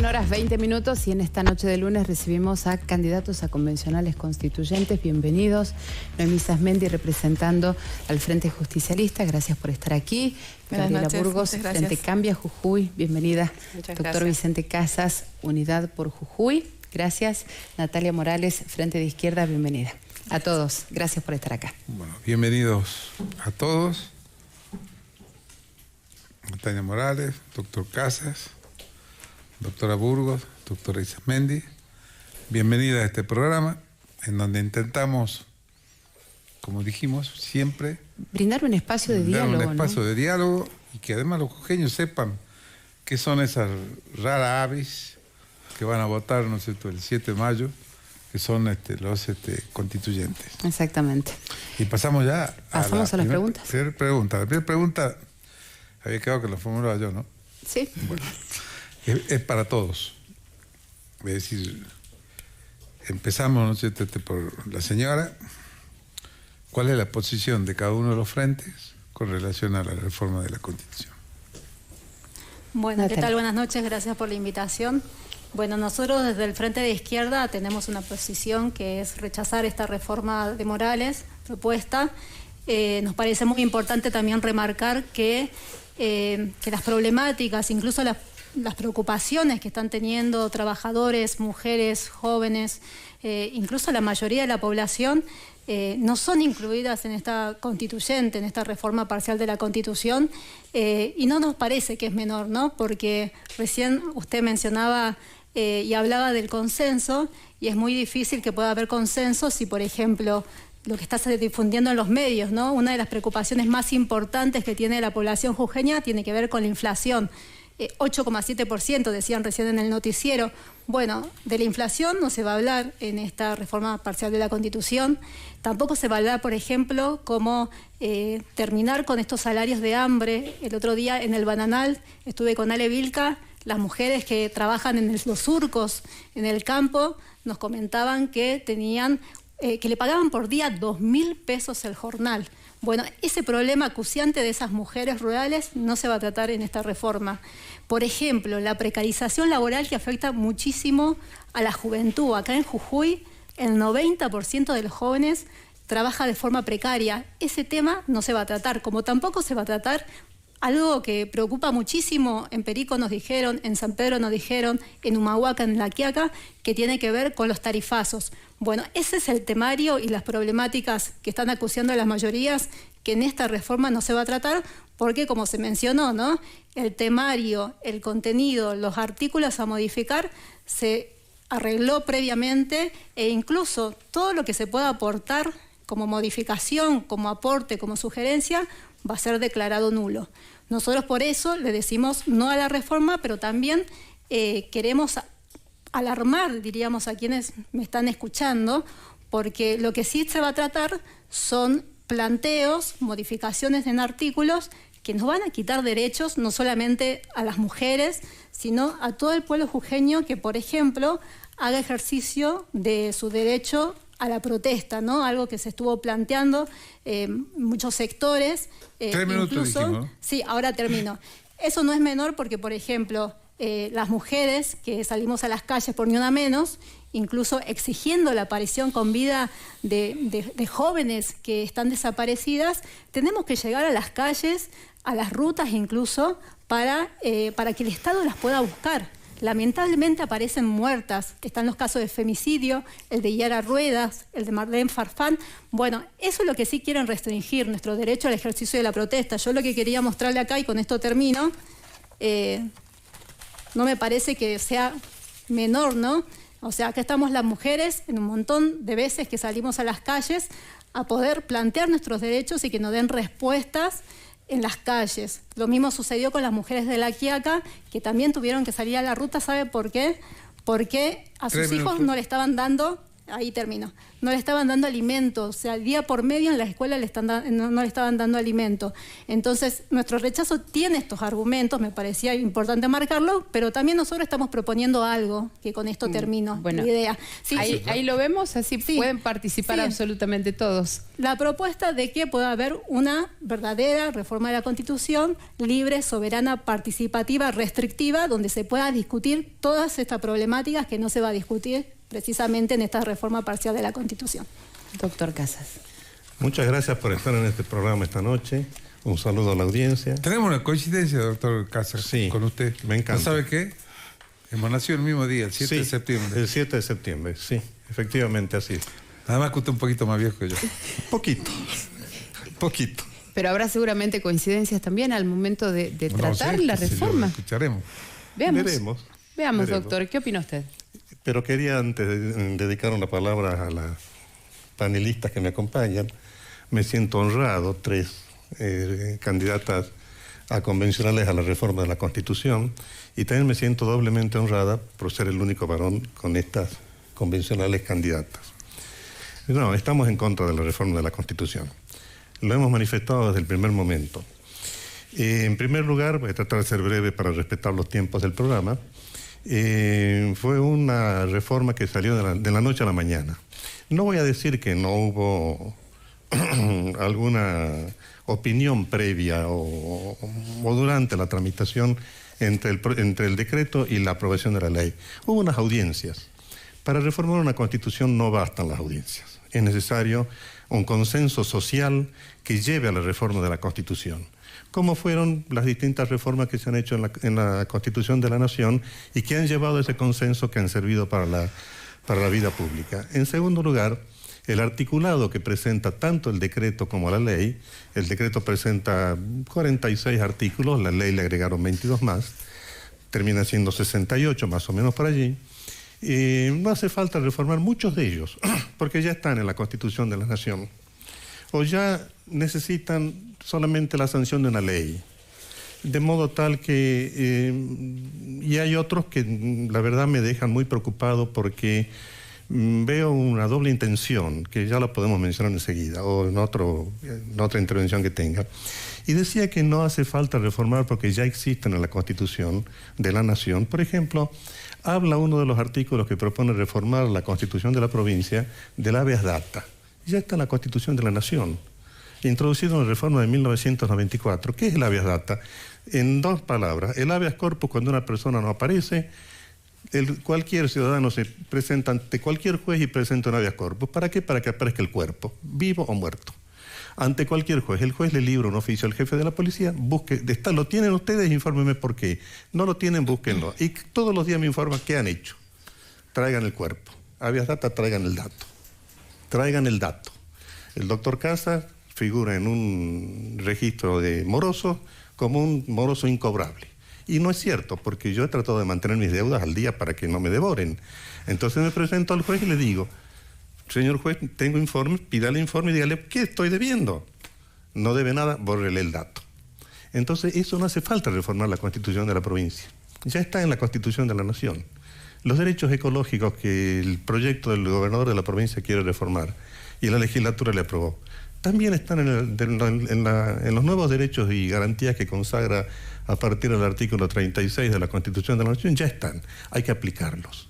horas 20 minutos y en esta noche de lunes recibimos a candidatos a convencionales constituyentes. Bienvenidos. Noemí Sasmendi representando al Frente Justicialista. Gracias por estar aquí. Gabriela Burgos, Frente Cambia, Jujuy. Bienvenida. Doctor Vicente Casas, Unidad por Jujuy. Gracias. Natalia Morales, Frente de Izquierda. Bienvenida. A todos. Gracias por estar acá. Bueno, bienvenidos a todos. Natalia Morales, doctor Casas, doctora Burgos, doctora Sasmendi. Bienvenida a este programa en donde intentamos, como dijimos, siempre brindar un espacio de diálogo. Un espacio de diálogo y que además los jujeños sepan qué son esas raras aves que van a votar, ¿no es cierto?, el 7 de mayo, que son los constituyentes. Exactamente. Y pasamos ya a las preguntas. La primera pregunta había quedado que la formulaba yo, ¿no? Sí. Bueno, es para todos. Es decir, empezamos, ¿no es cierto?, por la señora. ¿Cuál es la posición de cada uno de los frentes con relación a la reforma de la Constitución? Bueno, ¿qué tal? Buenas noches, gracias por la invitación. Bueno, nosotros desde el Frente de Izquierda tenemos una posición que es rechazar esta reforma de Morales propuesta. Nos parece muy importante también remarcar que las problemáticas, incluso las preocupaciones que están teniendo trabajadores, mujeres, jóvenes, incluso la mayoría de la población, no son incluidas en esta constituyente, en esta reforma parcial de la Constitución, y no nos parece que es menor, ¿no? Porque recién usted mencionaba y hablaba del consenso, y es muy difícil que pueda haber consenso si, por ejemplo, lo que está difundiendo en los medios, ¿no? Una de las preocupaciones más importantes que tiene la población jujeña tiene que ver con la inflación. 8,7% decían recién en el noticiero. Bueno, de la inflación no se va a hablar en esta reforma parcial de la Constitución. Tampoco se va a hablar, por ejemplo, cómo terminar con estos salarios de hambre. El otro día en el Bananal estuve con Ale Vilca. Las mujeres que trabajan en los surcos, en el campo, nos comentaban que tenían que le pagaban por día 2.000 pesos el jornal. Bueno, ese problema acuciante de esas mujeres rurales no se va a tratar en esta reforma. Por ejemplo, la precarización laboral que afecta muchísimo a la juventud. Acá en Jujuy, el 90% de los jóvenes trabaja de forma precaria. Ese tema no se va a tratar, como tampoco se va a tratar algo que preocupa muchísimo. En Perico nos dijeron, en San Pedro nos dijeron, en Humahuaca, en La Quiaca, que tiene que ver con los tarifazos. Bueno, ese es el temario y las problemáticas que están acuciando a las mayorías, que en esta reforma no se va a tratar, porque como se mencionó, ¿no?, el temario, el contenido, los artículos a modificar se arregló previamente, e incluso todo lo que se pueda aportar como modificación, como aporte, como sugerencia, va a ser declarado nulo. Nosotros por eso le decimos no a la reforma, pero también queremos alarmar, diríamos, a quienes me están escuchando, porque lo que sí se va a tratar son planteos, modificaciones en artículos que nos van a quitar derechos no solamente a las mujeres, sino a todo el pueblo jujeño que, por ejemplo, haga ejercicio de su derecho a la protesta, ¿no? Algo que se estuvo planteando muchos sectores. 3 minutos incluso, dijimos. Sí, ahora termino. Eso no es menor porque, por ejemplo, las mujeres que salimos a las calles por Ni Una Menos, incluso exigiendo la aparición con vida de jóvenes que están desaparecidas, tenemos que llegar a las calles, a las rutas incluso, para que el Estado las pueda buscar. Lamentablemente aparecen muertas. Están los casos de femicidio, el de Yara Ruedas, el de Marlene Farfán. Bueno, eso es lo que sí quieren restringir, nuestro derecho al ejercicio de la protesta. Yo lo que quería mostrarle acá, y con esto termino, no me parece que sea menor, ¿no? O sea, acá estamos las mujeres en un montón de veces que salimos a las calles a poder plantear nuestros derechos y que nos den respuestas en las calles. Lo mismo sucedió con las mujeres de La Quiaca, que también tuvieron que salir a la ruta. ¿Sabe por qué? Porque a sus hijos no le estaban dando ahí termino. No le estaban dando alimento, o sea, día por medio en la escuela no le estaban dando alimento. Entonces, nuestro rechazo tiene estos argumentos, me parecía importante marcarlo, pero también nosotros estamos proponiendo algo, que con esto termino la idea. Sí, ahí lo vemos, así pueden participar absolutamente todos. La propuesta de que pueda haber una verdadera reforma de la Constitución, libre, soberana, participativa, restrictiva, donde se pueda discutir todas estas problemáticas que no se va a discutir precisamente en esta reforma parcial de la Constitución. Doctor Casas. Muchas gracias por estar en este programa esta noche. Un saludo a la audiencia. Tenemos una coincidencia, doctor Casas, con usted. Me encanta. ¿No sabe qué? Hemos nacido el mismo día, el 7 de septiembre. El 7 de septiembre, sí, efectivamente así. Nada más que usted un poquito más viejo que yo. Poquito. Pero habrá seguramente coincidencias también al momento de tratar la reforma. Escucharemos. Veamos, doctor, ¿qué opina usted? Pero quería antes dedicar una palabra a las panelistas que me acompañan. Me siento honrado, 3 candidatas a convencionales a la reforma de la Constitución, y también me siento doblemente honrada por ser el único varón con estas convencionales candidatas. No, estamos en contra de la reforma de la Constitución. Lo hemos manifestado desde el primer momento. En primer lugar, voy a tratar de ser breve para respetar los tiempos del programa. Fue una reforma que salió de la noche a la mañana. No voy a decir que no hubo alguna opinión previa o durante la tramitación entre el decreto y la aprobación de la ley. Hubo unas audiencias. Para reformar una Constitución no bastan las audiencias. Es necesario un consenso social que lleve a la reforma de la Constitución, como fueron las distintas reformas que se han hecho en la Constitución de la Nación y que han llevado ese consenso, que han servido para la vida pública. En segundo lugar, el articulado que presenta tanto el decreto como la ley. El decreto presenta 46 artículos, la ley le agregaron 22 más, termina siendo 68 más o menos por allí. No hace falta reformar muchos de ellos, porque ya están en la Constitución de la Nación, o ya necesitan solamente la sanción de una ley, de modo tal que... y hay otros que la verdad me dejan muy preocupado, porque veo una doble intención, que ya la podemos mencionar enseguida, o en otra intervención que tenga. Y decía que no hace falta reformar porque ya existen en la Constitución de la Nación. Por ejemplo, habla uno de los artículos que propone reformar la Constitución de la provincia del habeas data. Ya está en la Constitución de la Nación, introducido en la reforma de 1994. ¿Qué es el habeas data? En 2 palabras, el habeas corpus, cuando una persona no aparece, cualquier ciudadano se presenta ante cualquier juez y presenta un habeas corpus. ¿Para qué? Para que aparezca el cuerpo, vivo o muerto. Ante cualquier juez, el juez le libra un oficio al jefe de la policía, ¿lo tienen ustedes? Infórmenme por qué. No lo tienen, búsquenlo. Y todos los días me informan qué han hecho. Traigan el cuerpo. Habeas data, traigan el dato. Traigan el dato. El doctor Casas figura en un registro de morosos como un moroso incobrable. Y no es cierto, porque yo he tratado de mantener mis deudas al día para que no me devoren. Entonces me presento al juez y le digo: señor juez, tengo informe, pídale informe y dígale, ¿qué estoy debiendo? No debe nada, bórrele el dato. Entonces, eso no hace falta reformar la Constitución de la provincia. Ya está en la Constitución de la Nación. Los derechos ecológicos que el proyecto del gobernador de la provincia quiere reformar y la legislatura le aprobó, también están en los nuevos derechos y garantías que consagra a partir del artículo 36 de la Constitución de la Nación. Ya están, hay que aplicarlos.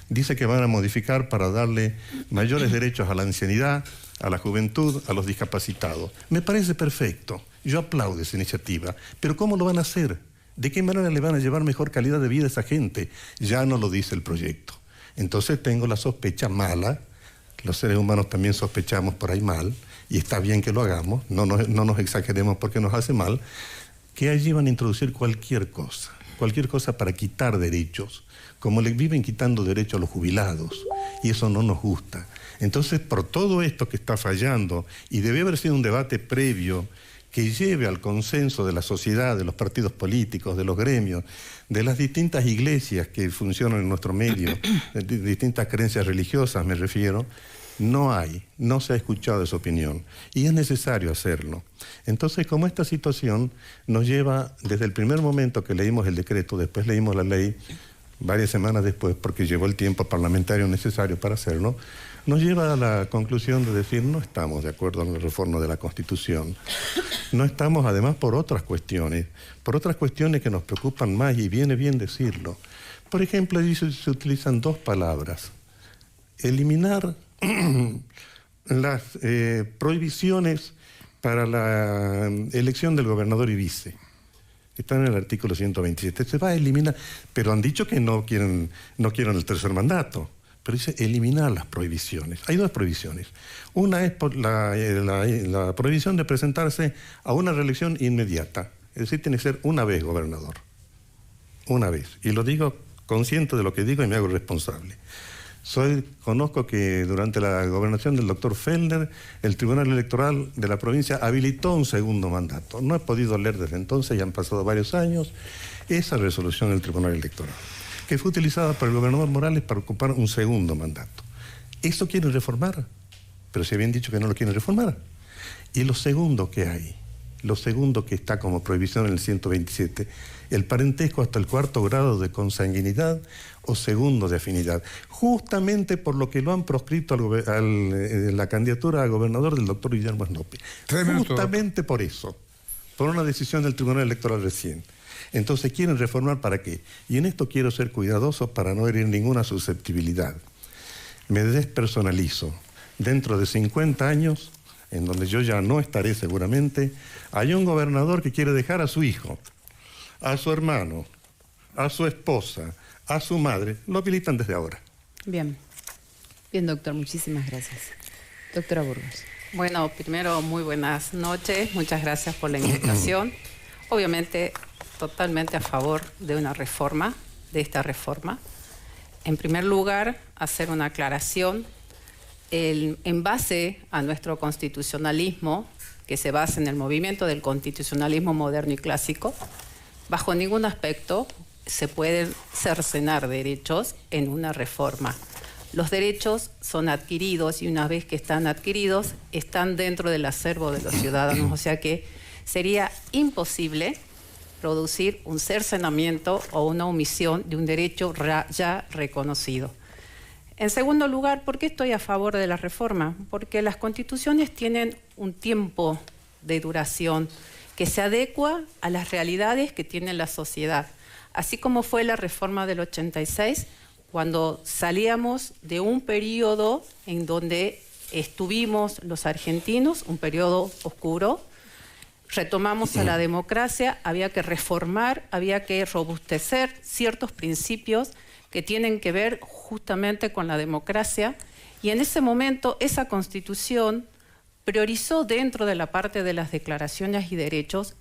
Dice que van a modificar para darle mayores derechos a la ancianidad, a la juventud, a los discapacitados. Me parece perfecto. Yo aplaudo esa iniciativa. Pero ¿cómo lo van a hacer? ¿De qué manera le van a llevar mejor calidad de vida a esa gente? Ya no lo dice el proyecto. Entonces tengo la sospecha mala. Los seres humanos también sospechamos por ahí mal, y está bien que lo hagamos, no nos exageremos porque nos hace mal, que allí van a introducir cualquier cosa para quitar derechos, como le viven quitando derechos a los jubilados, y eso no nos gusta. Entonces, por todo esto que está fallando, y debe haber sido un debate previo que lleve al consenso de la sociedad, de los partidos políticos, de los gremios, de las distintas iglesias que funcionan en nuestro medio, de distintas creencias religiosas me refiero, no se ha escuchado esa opinión, y es necesario hacerlo. Entonces, como esta situación nos lleva, desde el primer momento que leímos el decreto, después leímos la ley, varias semanas después, porque llevó el tiempo parlamentario necesario para hacerlo, nos lleva a la conclusión de decir no estamos de acuerdo en la reforma de la Constitución. No estamos además por otras cuestiones que nos preocupan más y viene bien decirlo. Por ejemplo, allí se utilizan dos palabras. Eliminar las prohibiciones para la elección del gobernador y vice. Está en el artículo 127. Se va a eliminar, pero han dicho que no quieren el tercer mandato. Pero dice eliminar las prohibiciones. Hay dos prohibiciones. Una es por la prohibición de presentarse a una reelección inmediata. Es decir, tiene que ser una vez gobernador. Una vez. Y lo digo consciente de lo que digo y me hago responsable. Conozco que durante la gobernación del doctor Fellner, el Tribunal Electoral de la provincia habilitó un segundo mandato. No he podido leer desde entonces, ya han pasado varios años, esa resolución del Tribunal Electoral, que fue utilizada por el gobernador Morales para ocupar un segundo mandato. ¿Eso quieren reformar? Pero se habían dicho que no lo quieren reformar. Y lo segundo que hay, lo segundo que está como prohibición en el 127, el parentesco hasta el 4º grado de consanguinidad o segundo de afinidad, justamente por lo que lo han proscrito la candidatura a gobernador del doctor Guillermo Snopi. Justamente por eso, por una decisión del Tribunal Electoral recién. Entonces, ¿quieren reformar para qué? Y en esto quiero ser cuidadoso para no herir ninguna susceptibilidad. Me despersonalizo. Dentro de 50 años, en donde yo ya no estaré seguramente, hay un gobernador que quiere dejar a su hijo, a su hermano, a su esposa, a su madre. Lo habilitan desde ahora. Bien. Bien, doctor. Muchísimas gracias. Doctora Burgos. Bueno, primero, muy buenas noches. Muchas gracias por la invitación. Obviamente, totalmente a favor de una reforma, de esta reforma. En primer lugar, hacer una aclaración. En base a nuestro constitucionalismo, que se basa en el movimiento del constitucionalismo moderno y clásico, bajo ningún aspecto se pueden cercenar derechos en una reforma. Los derechos son adquiridos y una vez que están adquiridos, están dentro del acervo de los ciudadanos. O sea que sería imposible producir un cercenamiento o una omisión de un derecho ya reconocido. En segundo lugar, ¿por qué estoy a favor de la reforma? Porque las constituciones tienen un tiempo de duración que se adecua a las realidades que tiene la sociedad. Así como fue la reforma del 86, cuando salíamos de un periodo en donde estuvimos los argentinos, un periodo oscuro, retomamos a la democracia, había que reformar, había que robustecer ciertos principios que tienen que ver justamente con la democracia, y en ese momento esa Constitución priorizó dentro de la parte de las declaraciones y derechos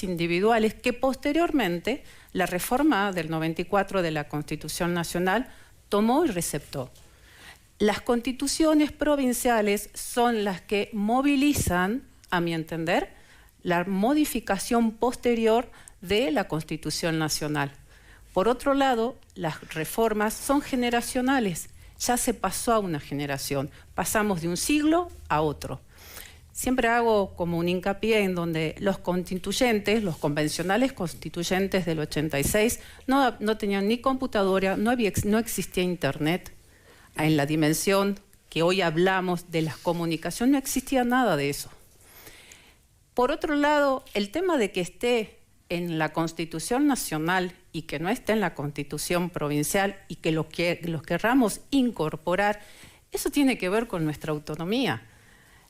individuales que posteriormente la reforma del 94 de la Constitución Nacional tomó y receptó. Las constituciones provinciales son las que movilizan, a mi entender, la modificación posterior de la Constitución Nacional. Por otro lado, las reformas son generacionales. Ya se pasó a una generación. Pasamos de un siglo a otro. Siempre hago como un hincapié en donde los constituyentes, los convencionales constituyentes del 86, no tenían ni computadora, no existía internet. En la dimensión que hoy hablamos de las comunicaciones no existía nada de eso. Por otro lado, el tema de que esté en la Constitución Nacional y que no esté en la Constitución Provincial y que los querramos incorporar, eso tiene que ver con nuestra autonomía.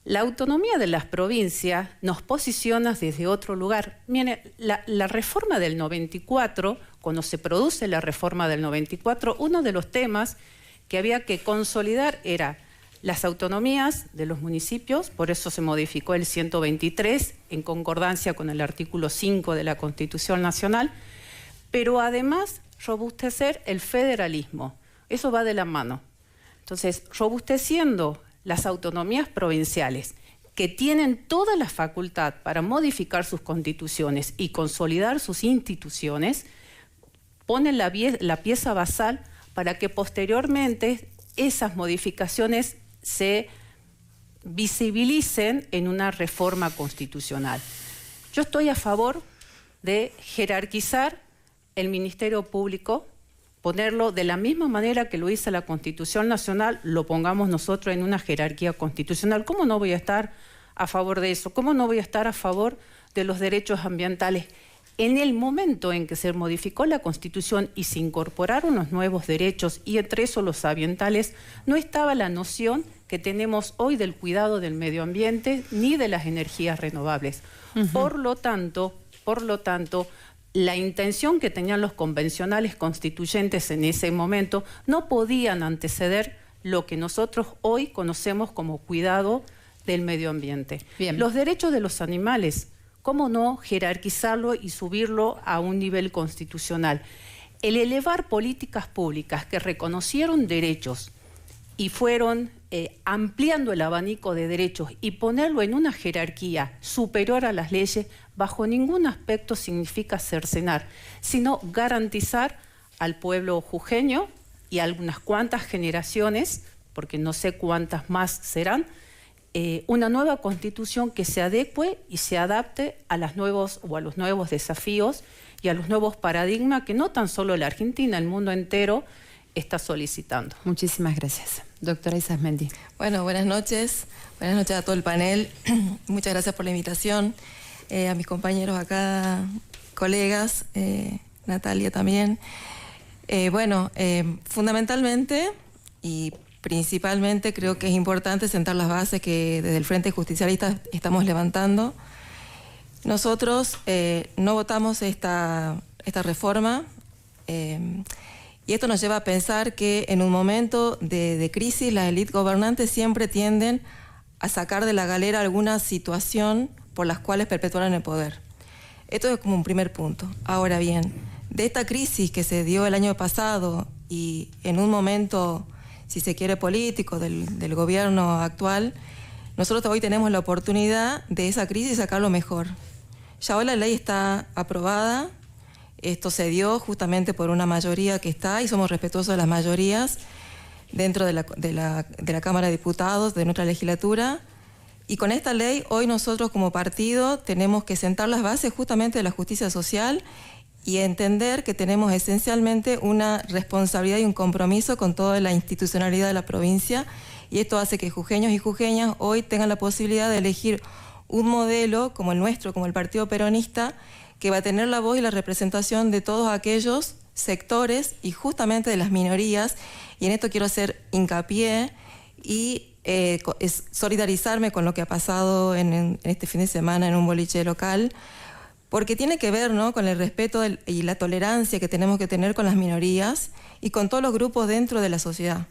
La autonomía de las provincias nos posiciona desde otro lugar. Mire, la reforma del 94, cuando se produce la reforma del 94, uno de los temas que había que consolidar era las autonomías de los municipios, por eso se modificó el 123 en concordancia con el artículo 5 de la Constitución Nacional, pero además robustecer el federalismo. Eso va de la mano. Entonces, robusteciendo las autonomías provinciales, que tienen toda la facultad para modificar sus constituciones y consolidar sus instituciones, ponen la pieza basal para que posteriormente esas modificaciones se visibilicen en una reforma constitucional. Yo estoy a favor de jerarquizar el Ministerio Público ponerlo de la misma manera que lo hizo la Constitución Nacional, lo pongamos nosotros en una jerarquía constitucional. ¿Cómo no voy a estar a favor de eso? ¿Cómo no voy a estar a favor de los derechos ambientales? En el momento en que se modificó la Constitución y se incorporaron los nuevos derechos, y entre esos los ambientales, no estaba la noción que tenemos hoy del cuidado del medio ambiente ni de las energías renovables. Por lo tanto, la intención que tenían los convencionales constituyentes en ese momento no podían anteceder lo que nosotros hoy conocemos como cuidado del medio ambiente. Bien. Los derechos de los animales, ¿cómo no jerarquizarlo y subirlo a un nivel constitucional? El elevar políticas públicas que reconocieron derechos y fueron ampliando el abanico de derechos y ponerlo en una jerarquía superior a las leyes, bajo ningún aspecto significa cercenar, sino garantizar al pueblo jujeño y a algunas cuantas generaciones, porque no sé cuántas más serán, una nueva constitución que se adecue y se adapte a los nuevos desafíos y a los nuevos paradigmas que no tan solo la Argentina, el mundo entero está solicitando. Muchísimas gracias. Doctora Isasmendi. Bueno, buenas noches a todo el panel. Muchas gracias por la invitación. A mis compañeros acá, colegas, Natalia también. Fundamentalmente y principalmente creo que es importante sentar las bases que desde el Frente Justicialista estamos levantando. Nosotros no votamos esta reforma y esto nos lleva a pensar que en un momento de crisis las élites gobernantes siempre tienden a sacar de la galera alguna situación por las cuales perpetuaron el poder. Esto es como un primer punto. Ahora bien, de esta crisis que se dio el año pasado y en un momento, si se quiere, político del gobierno actual, nosotros hoy tenemos la oportunidad de esa crisis sacar lo mejor. Ya hoy la ley está aprobada, esto se dio justamente por una mayoría que está y somos respetuosos de las mayorías dentro de la Cámara de Diputados, de nuestra legislatura. Y con esta ley, hoy nosotros como partido tenemos que sentar las bases justamente de la justicia social y entender que tenemos esencialmente una responsabilidad y un compromiso con toda la institucionalidad de la provincia, y esto hace que jujeños y jujeñas hoy tengan la posibilidad de elegir un modelo como el nuestro, como el Partido Peronista, que va a tener la voz y la representación de todos aquellos sectores y justamente de las minorías, y en esto quiero hacer hincapié y solidarizarme con lo que ha pasado en este fin de semana en un boliche local, porque tiene que ver, ¿no?, con el respeto y la tolerancia que tenemos que tener con las minorías y con todos los grupos dentro de la sociedad.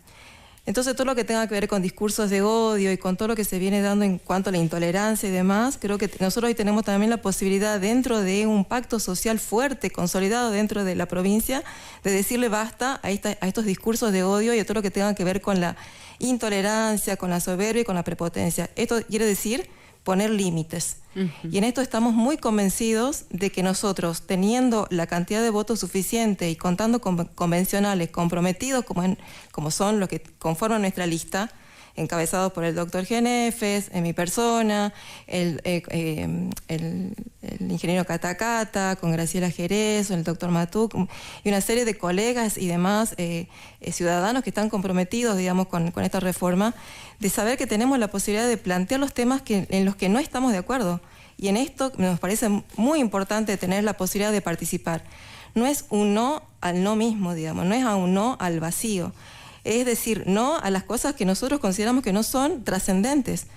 Entonces, todo lo que tenga que ver con discursos de odio y con todo lo que se viene dando en cuanto a la intolerancia y demás, creo que nosotros hoy tenemos también la posibilidad, dentro de un pacto social fuerte, consolidado dentro de la provincia, de decirle basta a estos discursos de odio y a todo lo que tenga que ver con la intolerancia, con la soberbia y con la prepotencia. Esto quiere decir poner límites. Y en esto estamos muy convencidos de que nosotros, teniendo la cantidad de votos suficiente y contando con convencionales comprometidos como son los que conforman nuestra lista, encabezados por el doctor Genefes, en mi persona, el ingeniero Catacata, con Graciela Jerez, el doctor Matuc, y una serie de colegas y demás ciudadanos que están comprometidos, digamos, con esta reforma, de saber que tenemos la posibilidad de plantear los temas en los que no estamos de acuerdo. Y en esto nos parece muy importante tener la posibilidad de participar. No es un no al no mismo, digamos, no es a un no al vacío. Es decir, no a las cosas que nosotros consideramos que no son trascendentes.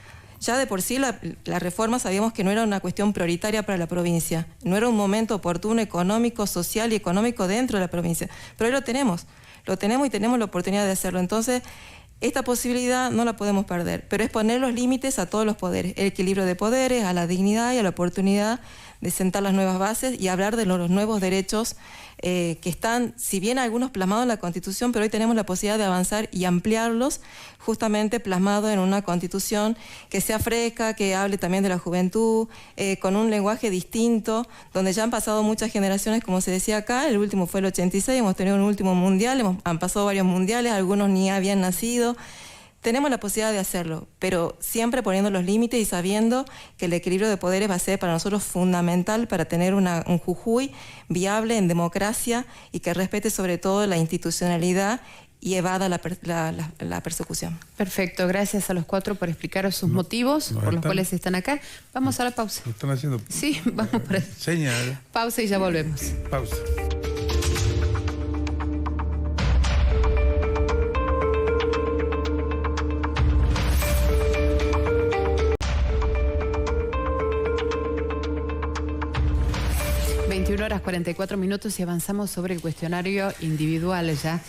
Ya de por sí la reforma sabíamos que no era una cuestión prioritaria para la provincia, no era un momento oportuno económico, social y económico dentro de la provincia, pero hoy lo tenemos y tenemos la oportunidad de hacerlo. Entonces, esta posibilidad no la podemos perder, pero es poner los límites a todos los poderes, el equilibrio de poderes, a la dignidad y a la oportunidad de sentar las nuevas bases y hablar de los nuevos derechos que están, si bien algunos plasmados en la Constitución, pero hoy tenemos la posibilidad de avanzar y ampliarlos, justamente plasmados en una Constitución que sea fresca, que hable también de la juventud, con un lenguaje distinto, donde ya han pasado muchas generaciones, como se decía acá, el último fue el 86, hemos tenido un último mundial, han pasado varios mundiales, algunos ni habían nacido, tenemos la posibilidad de hacerlo, pero siempre poniendo los límites y sabiendo que el equilibrio de poderes va a ser para nosotros fundamental para tener un Jujuy viable en democracia y que respete sobre todo la institucionalidad y evada la persecución. Perfecto, gracias a los 4 por explicaros sus motivos por los cuales están acá. Vamos a la pausa. ¿Lo están haciendo? Sí, vamos por ahí. Señal. Pausa y ya volvemos. Pausa. Horas 44 minutos y avanzamos sobre el cuestionario individual ya,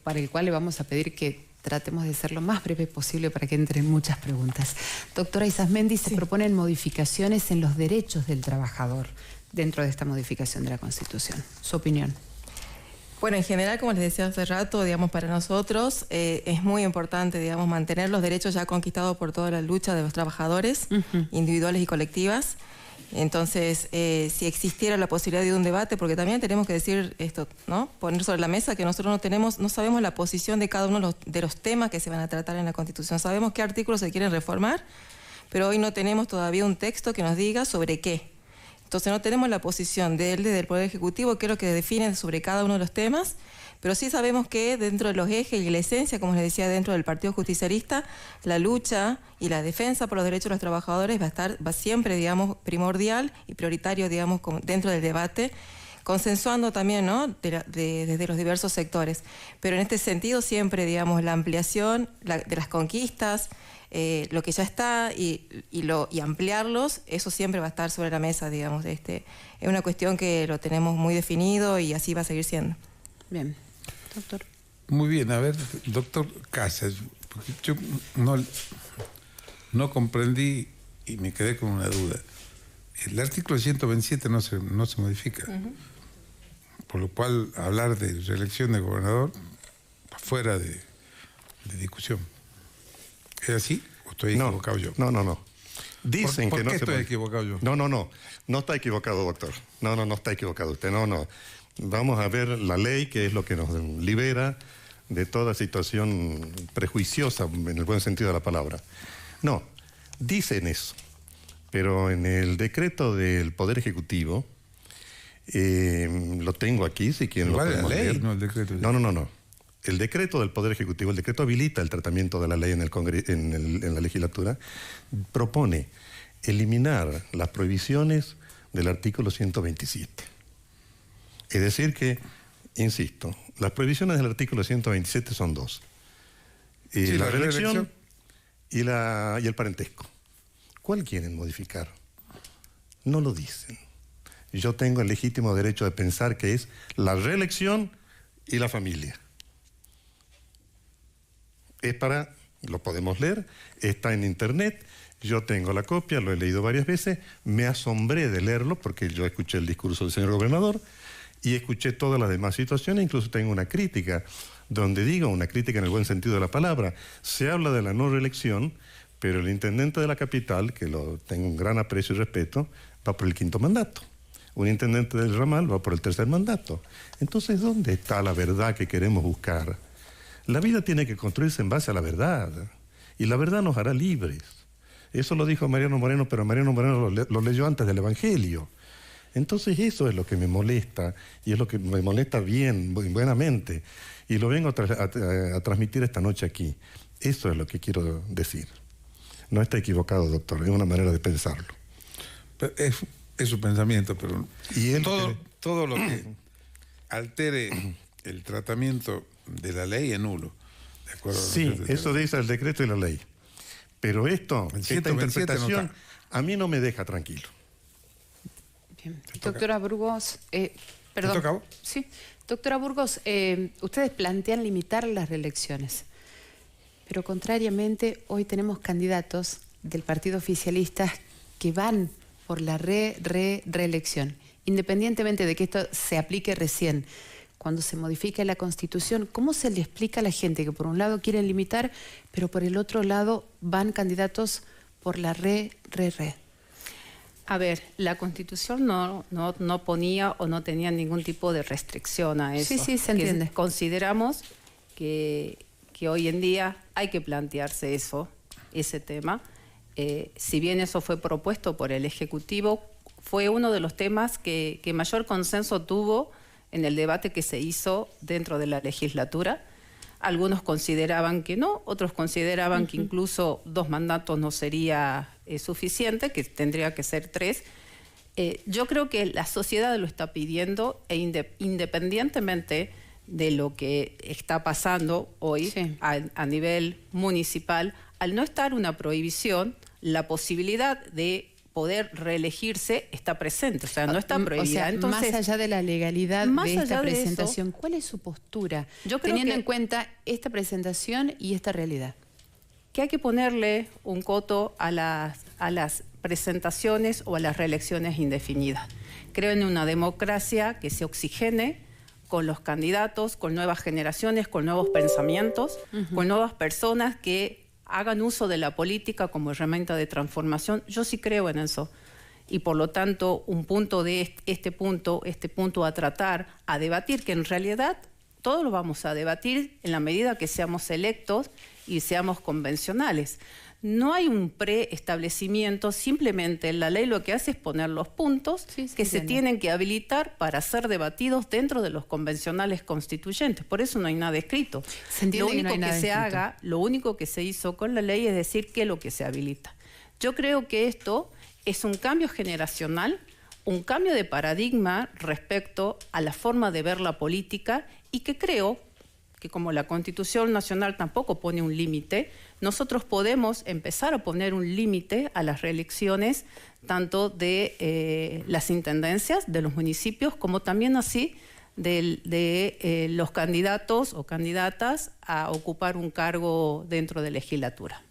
para el cual le vamos a pedir que tratemos de ser lo más breve posible para que entren muchas preguntas. Doctora Isasmendi, se proponen modificaciones en los derechos del trabajador dentro de esta modificación de la Constitución. Su opinión. Bueno, en general, como les decía hace rato, digamos, para nosotros es muy importante, digamos, mantener los derechos ya conquistados por toda la lucha de los trabajadores, individuales y colectivas. Entonces, si existiera la posibilidad de un debate, porque también tenemos que decir esto, ¿no? Poner sobre la mesa que nosotros no sabemos la posición de cada uno de los temas que se van a tratar en la Constitución. Sabemos qué artículos se quieren reformar, pero hoy no tenemos todavía un texto que nos diga sobre qué. Entonces no tenemos la posición del Poder Ejecutivo, que es lo que define sobre cada uno de los temas, pero sí sabemos que dentro de los ejes y la esencia, como les decía, dentro del Partido Justicialista, la lucha y la defensa por los derechos de los trabajadores va siempre, digamos, primordial y prioritario, digamos, dentro del debate, consensuando también, ¿no?, desde los diversos sectores. Pero en este sentido siempre, digamos, la ampliación de las conquistas, lo que ya está y ampliarlos, eso siempre va a estar sobre la mesa, digamos. Es una cuestión que lo tenemos muy definido y así va a seguir siendo. Bien. Doctor. Muy bien, a ver, doctor Casas, porque yo no comprendí y me quedé con una duda. El artículo 127 no se modifica, por lo cual hablar de reelección de gobernador fuera de discusión. ¿Es así o estoy equivocado yo? No. Dicen ¿Por que no qué se estoy equivocado yo? No está equivocado, doctor. No está equivocado usted, no. Vamos a ver la ley, que es lo que nos libera de toda situación prejuiciosa, en el buen sentido de la palabra. No, dicen eso, pero en el decreto del Poder Ejecutivo, lo tengo aquí, si quieren lo podemos leer. Ley, no el decreto. No. El decreto del Poder Ejecutivo, el decreto habilita el tratamiento de la ley en la legislatura, propone eliminar las prohibiciones del artículo 127. Es decir que, insisto, las prohibiciones del artículo 127 son 2. La reelección y el parentesco. ¿Cuál quieren modificar? No lo dicen. Yo tengo el legítimo derecho de pensar que es la reelección y la familia. Lo podemos leer, está en internet, yo tengo la copia, lo he leído varias veces, me asombré de leerlo porque yo escuché el discurso del señor gobernador y escuché todas las demás situaciones, incluso tengo una crítica, donde digo, una crítica en el buen sentido de la palabra, se habla de la no reelección, pero el intendente de la capital, que lo tengo un gran aprecio y respeto, va por el 5º mandato. Un intendente del ramal va por el 3er mandato. Entonces, ¿dónde está la verdad que queremos buscar? La vida tiene que construirse en base a la verdad, y la verdad nos hará libres. Eso lo dijo Mariano Moreno, pero Mariano Moreno lo leyó antes del Evangelio. Entonces eso es lo que me molesta, y es lo que me molesta buenamente, y lo vengo a transmitir esta noche aquí. Eso es lo que quiero decir. No está equivocado, doctor, es una manera de pensarlo. Es su pensamiento, pero y todo lo que altere el tratamiento de la ley es nulo. ¿De acuerdo? Sí, eso dice el decreto y la ley. Pero esta interpretación a mí no me deja tranquilo. Bien. Doctora Burgos, perdón. ¿Te toca? Sí. Doctora Burgos, ustedes plantean limitar las reelecciones, pero contrariamente hoy tenemos candidatos del partido oficialista que van por la reelección, independientemente de que esto se aplique recién. Cuando se modifique la Constitución, ¿cómo se le explica a la gente que por un lado quieren limitar, pero por el otro lado van candidatos por la re? A ver, la Constitución no ponía o no tenía ningún tipo de restricción a eso. Sí, se entiende. Consideramos que que hoy en día hay que plantearse ese tema. Si bien eso fue propuesto por el Ejecutivo, fue uno de los temas que mayor consenso tuvo en el debate que se hizo dentro de la legislatura. Algunos consideraban que no, otros consideraban que incluso 2 mandatos no sería suficiente, que tendría que ser 3. Yo creo que la sociedad lo está pidiendo e independientemente de lo que está pasando hoy a nivel municipal, al no estar una prohibición, la posibilidad de poder reelegirse está presente, o sea, no está prohibida. O sea, entonces, más allá de la legalidad de esta presentación, ¿cuál es su postura? Yo creo teniendo en cuenta esta presentación y esta realidad. Que hay que ponerle un coto a las presentaciones o a las reelecciones indefinidas. Creo en una democracia que se oxigene con los candidatos, con nuevas generaciones, con nuevos pensamientos, con nuevas personas que hagan uso de la política como herramienta de transformación. Yo sí creo en eso. Y por lo tanto, un punto de este punto a tratar, a debatir, que en realidad todos lo vamos a debatir en la medida que seamos electos y seamos convencionales. No hay un preestablecimiento, simplemente la ley lo que hace es poner los puntos que se tienen que habilitar para ser debatidos dentro de los convencionales constituyentes. Por eso no hay nada escrito. Lo único lo único que se hizo con la ley es decir qué es lo que se habilita. Yo creo que esto es un cambio generacional, un cambio de paradigma respecto a la forma de ver la política y que creo que como la Constitución Nacional tampoco pone un límite, nosotros podemos empezar a poner un límite a las reelecciones tanto de las intendencias de los municipios como también así de los candidatos o candidatas a ocupar un cargo dentro de legislatura.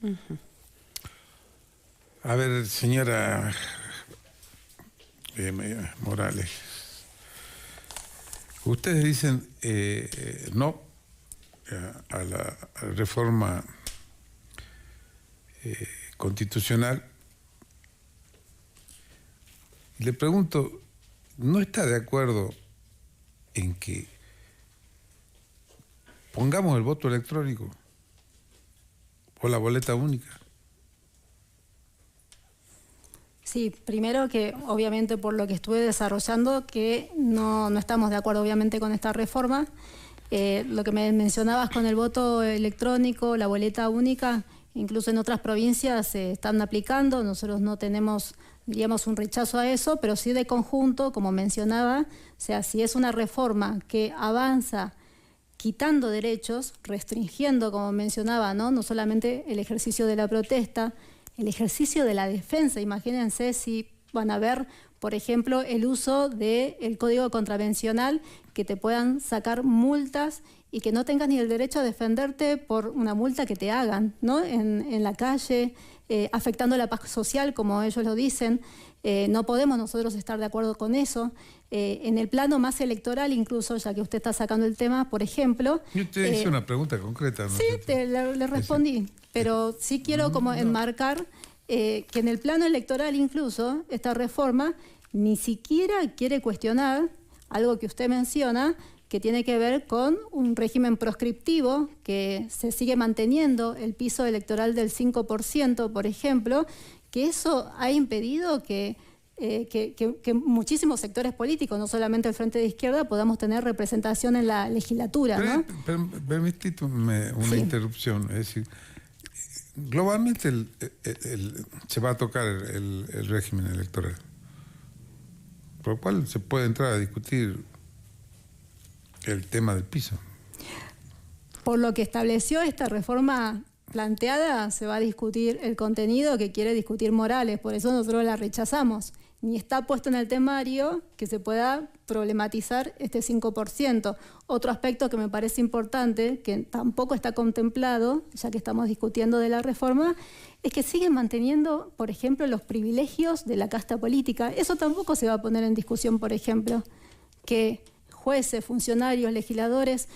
A ver, señora Morales, ustedes dicen no a la reforma constitucional. Le pregunto, ¿no está de acuerdo en que pongamos el voto electrónico o la boleta única? Sí, primero que obviamente por lo que estuve desarrollando que no estamos de acuerdo obviamente con esta reforma. Lo que me mencionabas con el voto electrónico, la boleta única, incluso en otras provincias se están aplicando. Nosotros no tenemos, diríamos, un rechazo a eso, pero sí de conjunto, como mencionaba, o sea, si es una reforma que avanza quitando derechos, restringiendo, como mencionaba, no solamente el ejercicio de la protesta, el ejercicio de la defensa. Imagínense si van a ver, por ejemplo, el uso del código contravencional, que te puedan sacar multas y que no tengas ni el derecho a defenderte por una multa que te hagan, ¿no? En la calle, afectando la paz social, como ellos lo dicen. No podemos nosotros estar de acuerdo con eso. En el plano más electoral, incluso, ya que usted está sacando el tema, por ejemplo... Yo te hice una pregunta concreta, ¿no? Sí, le respondí, pero sí quiero enmarcar que en el plano electoral incluso esta reforma ni siquiera quiere cuestionar algo que usted menciona, que tiene que ver con un régimen proscriptivo, que se sigue manteniendo el piso electoral del 5%, por ejemplo, que eso ha impedido que muchísimos sectores políticos, no solamente el Frente de Izquierda, podamos tener representación en la legislatura, ¿no? Permítame una interrupción, es decir, globalmente se va a tocar el régimen electoral, por lo cual se puede entrar a discutir el tema del piso. Por lo que estableció esta reforma planteada, se va a discutir el contenido que quiere discutir Morales, por eso nosotros la rechazamos. Ni está puesto en el temario que se pueda problematizar este 5%. Otro aspecto que me parece importante, que tampoco está contemplado, ya que estamos discutiendo de la reforma, es que siguen manteniendo, por ejemplo, los privilegios de la casta política. Eso tampoco se va a poner en discusión, por ejemplo, que jueces, funcionarios, legisladores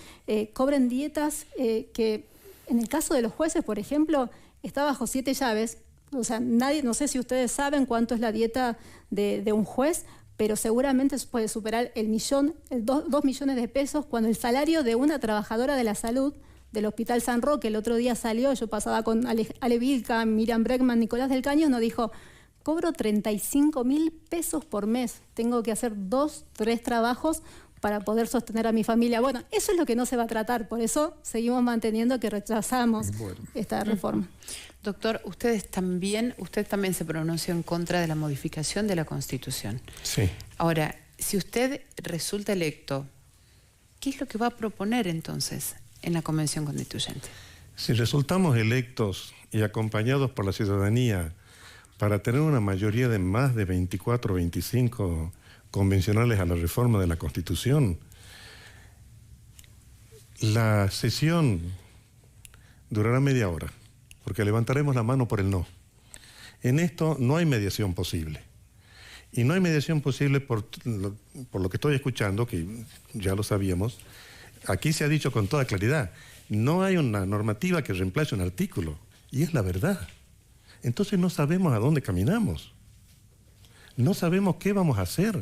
cobren dietas que, en el caso de los jueces, por ejemplo, está bajo 7 llaves. O sea, nadie, no sé si ustedes saben cuánto es la dieta de un juez, pero seguramente puede superar el 2 millones de pesos, cuando el salario de una trabajadora de la salud del Hospital San Roque, el otro día salió, yo pasaba con Ale Vilca, Miriam Bregman, Nicolás del Caño, nos dijo, cobro 35.000 pesos por mes, tengo que hacer 2, 3 trabajos para poder sostener a mi familia. Bueno, eso es lo que no se va a tratar, por eso seguimos manteniendo que rechazamos esta reforma. Doctor, usted también se pronunció en contra de la modificación de la Constitución. Sí. Ahora, si usted resulta electo, ¿qué es lo que va a proponer entonces en la Convención Constituyente? Si resultamos electos y acompañados por la ciudadanía para tener una mayoría de más de 24 o 25 convencionales a la reforma de la Constitución, la sesión durará media hora, porque levantaremos la mano por el no. En esto no hay mediación posible. Y no hay mediación posible por lo que estoy escuchando, que ya lo sabíamos. Aquí se ha dicho con toda claridad, no hay una normativa que reemplace un artículo, y es la verdad. Entonces no sabemos a dónde caminamos. No sabemos qué vamos a hacer.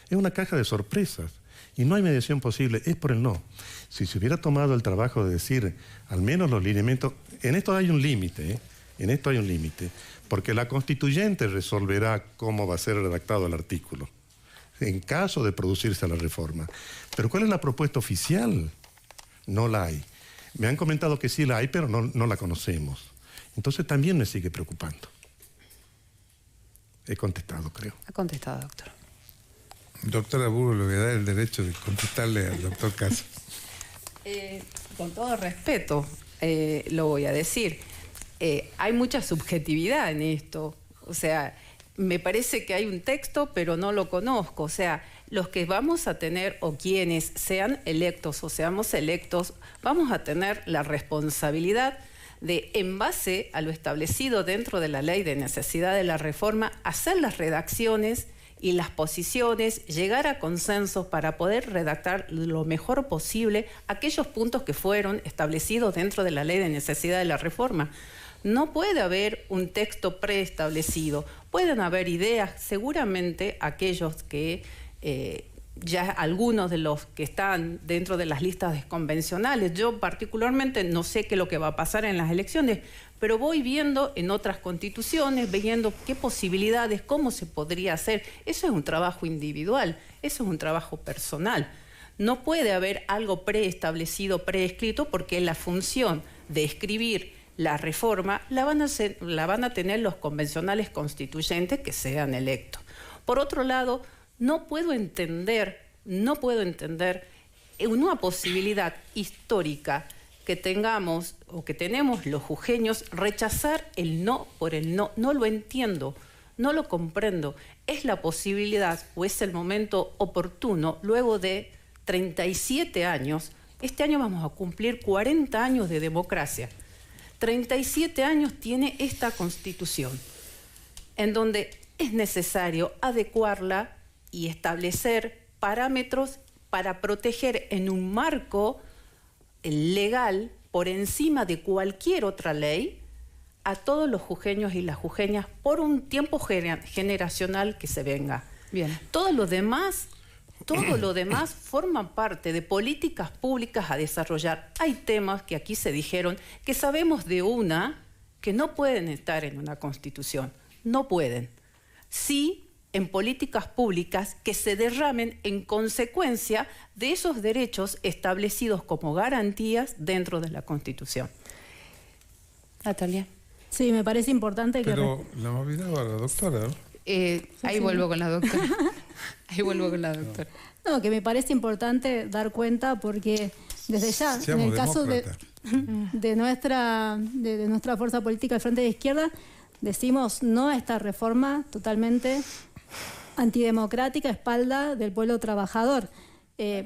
Es una caja de sorpresas y no hay mediación posible, es por el no. Si se hubiera tomado el trabajo de decir al menos los lineamientos, en esto hay un límite, en esto hay un límite, porque la constituyente resolverá cómo va a ser redactado el artículo, en caso de producirse la reforma. Pero ¿cuál es la propuesta oficial? No la hay. Me han comentado que sí la hay, pero no la conocemos. Entonces también me sigue preocupando. He contestado, creo. Ha contestado, doctor. Doctora Burgos, le voy a dar el derecho de contestarle al doctor Casas. Con todo respeto, lo voy a decir. Hay mucha subjetividad en esto. O sea, me parece que hay un texto, pero no lo conozco. O sea, los que vamos a tener, o quienes sean electos o seamos electos, vamos a tener la responsabilidad de, en base a lo establecido dentro de la ley de necesidad de la reforma, hacer las redacciones y las posiciones, llegar a consensos para poder redactar lo mejor posible aquellos puntos que fueron establecidos dentro de la ley de necesidad de la reforma. No puede haber un texto preestablecido, pueden haber ideas, seguramente aquellos que ya algunos de los que están dentro de las listas convencionales. Yo particularmente no sé qué es lo que va a pasar en las elecciones, pero voy viendo en otras constituciones, viendo qué posibilidades, cómo se podría hacer. Eso es un trabajo individual, eso es un trabajo personal. No puede haber algo preestablecido, preescrito, porque la función de escribir la reforma la van a tener los convencionales constituyentes que sean electos. Por otro lado, no puedo entender una posibilidad histórica que tengamos o que tenemos los jujeños, rechazar el no por el no. No lo entiendo, no lo comprendo. Es la posibilidad o es el momento oportuno, luego de 37 años, este año vamos a cumplir 40 años de democracia. 37 años tiene esta Constitución, en donde es necesario adecuarla y establecer parámetros para proteger en un marco legal, por encima de cualquier otra ley, a todos los jujeños y las jujeñas por un tiempo generacional que se venga. Bien. Todo lo demás forma parte de políticas públicas a desarrollar. Hay temas que aquí se dijeron que sabemos de una que no pueden estar en una Constitución. No pueden. Sí, en políticas públicas que se derramen en consecuencia de esos derechos establecidos como garantías dentro de la Constitución. Natalia. Sí, me parece importante que... Pero la hemos olvidado a la doctora, ¿no? Ahí vuelvo con la doctora. No, que me parece importante dar cuenta porque desde ya, en el caso de nuestra fuerza política, el Frente de Izquierda, decimos no a esta reforma totalmente antidemocrática a espalda del pueblo trabajador.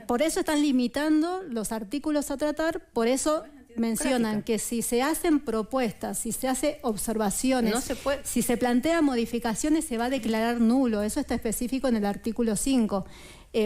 Por eso están limitando los artículos a tratar, por eso mencionan que si se hacen propuestas, si se hacen observaciones, si se plantean modificaciones, se va a declarar nulo. Eso está específico en el artículo 5.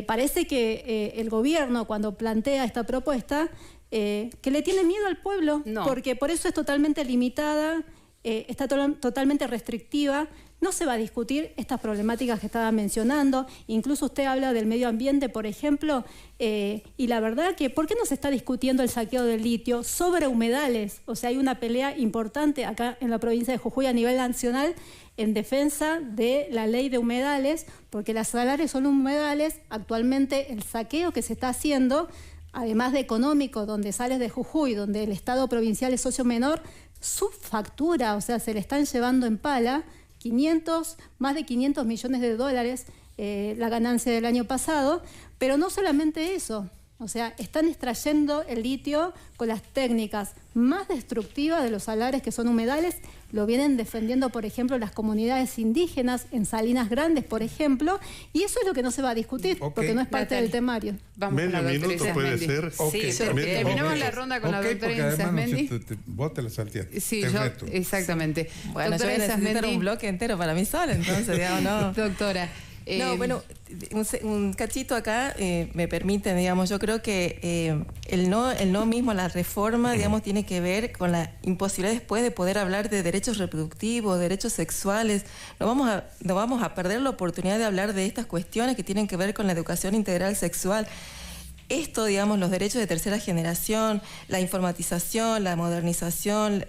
Parece que el gobierno, cuando plantea esta propuesta, que le tiene miedo al pueblo, porque por eso es totalmente limitada está totalmente restrictiva. No se va a discutir estas problemáticas que estaba mencionando. Incluso usted habla del medio ambiente, por ejemplo, y la verdad que ¿por qué no se está discutiendo el saqueo del litio sobre humedales? O sea, hay una pelea importante acá en la provincia de Jujuy a nivel nacional en defensa de la ley de humedales, porque las salares son humedales. Actualmente el saqueo que se está haciendo, además de económico, donde sales de Jujuy, donde el Estado provincial es socio menor, subfactura, o sea, se le están llevando en pala más de 500 millones de dólares la ganancia del año pasado, pero no solamente eso, o sea, están extrayendo el litio con las técnicas más destructivas de los salares que son humedales. Lo vienen defendiendo, por ejemplo, las comunidades indígenas en Salinas Grandes, por ejemplo, y eso es lo que no se va a discutir, porque no es parte del temario. Vamos con la doctora minuto puede ser. Sí, terminamos la ronda con la doctora Isasmendi. Vos te la salteaste. Sí, yo, exactamente. Bueno, yo voy a necesitar un bloque entero para mí sola, entonces, digamos, no. Doctora. No, bueno, un cachito acá me permite, digamos, yo creo que el no mismo a la reforma, digamos, tiene que ver con la imposibilidad después de poder hablar de derechos reproductivos, derechos sexuales. No vamos a perder la oportunidad de hablar de estas cuestiones que tienen que ver con la educación integral sexual. Esto, digamos, los derechos de tercera generación, la informatización, la modernización.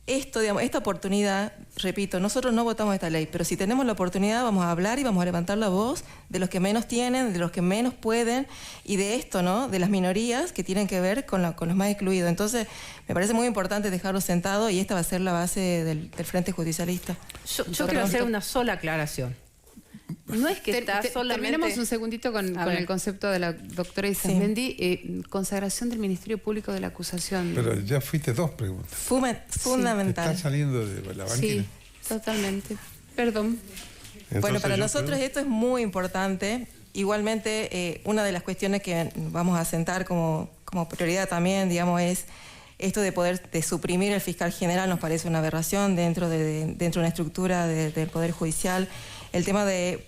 Esto, digamos, esta oportunidad, repito, nosotros no votamos esta ley, pero si tenemos la oportunidad vamos a hablar y vamos a levantar la voz de los que menos tienen, de los que menos pueden y de esto, ¿no? De las minorías que tienen que ver con los más excluidos. Entonces, me parece muy importante dejarlo sentado y esta va a ser la base del Frente Justicialista. Yo quiero hacer una sola aclaración. No es que está solamente... Terminemos un segundito con el concepto de la doctora Isasmendi, consagración del Ministerio Público de la acusación. Pero ya fuiste dos preguntas. Fundamental. Te estás saliendo de la banquina. Sí, totalmente. Perdón. Entonces, bueno, para nosotros esto es muy importante. Igualmente, una de las cuestiones que vamos a sentar como prioridad también, digamos, es esto de suprimir el fiscal general. Nos parece una aberración dentro de una estructura del Poder Judicial. El tema de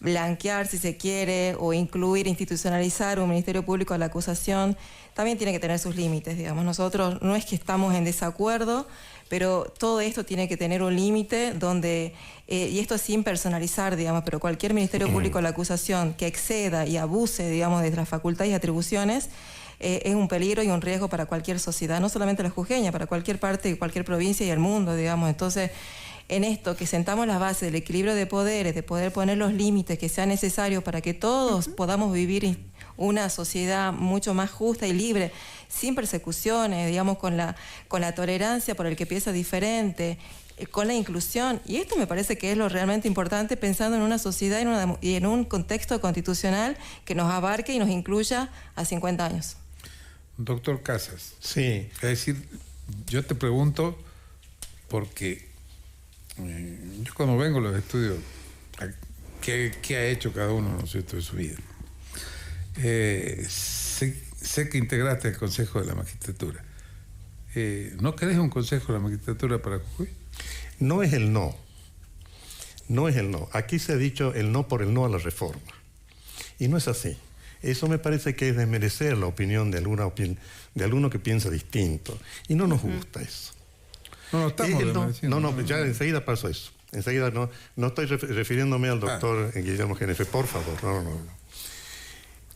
blanquear, si se quiere, o incluir, institucionalizar un Ministerio Público a la acusación, también tiene que tener sus límites, digamos. Nosotros no es que estamos en desacuerdo, pero todo esto tiene que tener un límite donde, y esto sin personalizar, digamos, pero cualquier Ministerio Público a la acusación que exceda y abuse, digamos, de las facultades y atribuciones, es un peligro y un riesgo para cualquier sociedad, no solamente la jujeña, para cualquier parte, cualquier provincia y el mundo, digamos. Entonces, en esto, que sentamos las bases del equilibrio de poderes, de poder poner los límites que sean necesarios para que todos podamos vivir una sociedad mucho más justa y libre, sin persecuciones, digamos, con la tolerancia por el que piensa diferente, con la inclusión. Y esto me parece que es lo realmente importante, pensando en una sociedad y en un contexto constitucional que nos abarque y nos incluya a 50 años. Doctor Casas. Sí. Es decir, yo te pregunto porque yo cuando vengo a los estudios, ¿qué ha hecho cada uno, ¿no es cierto?, de su vida? Sé que integraste el Consejo de la Magistratura. ¿No querés un Consejo de la Magistratura para Jujuy? No es el no. No es el no. Aquí se ha dicho el no por el no a la reforma. Y no es así. Eso me parece que es desmerecer la opinión de alguno que piensa distinto. Y no nos gusta eso. No estamos no, ya enseguida pasó eso. Enseguida no estoy refiriéndome al doctor Guillermo Genefe, por favor. No.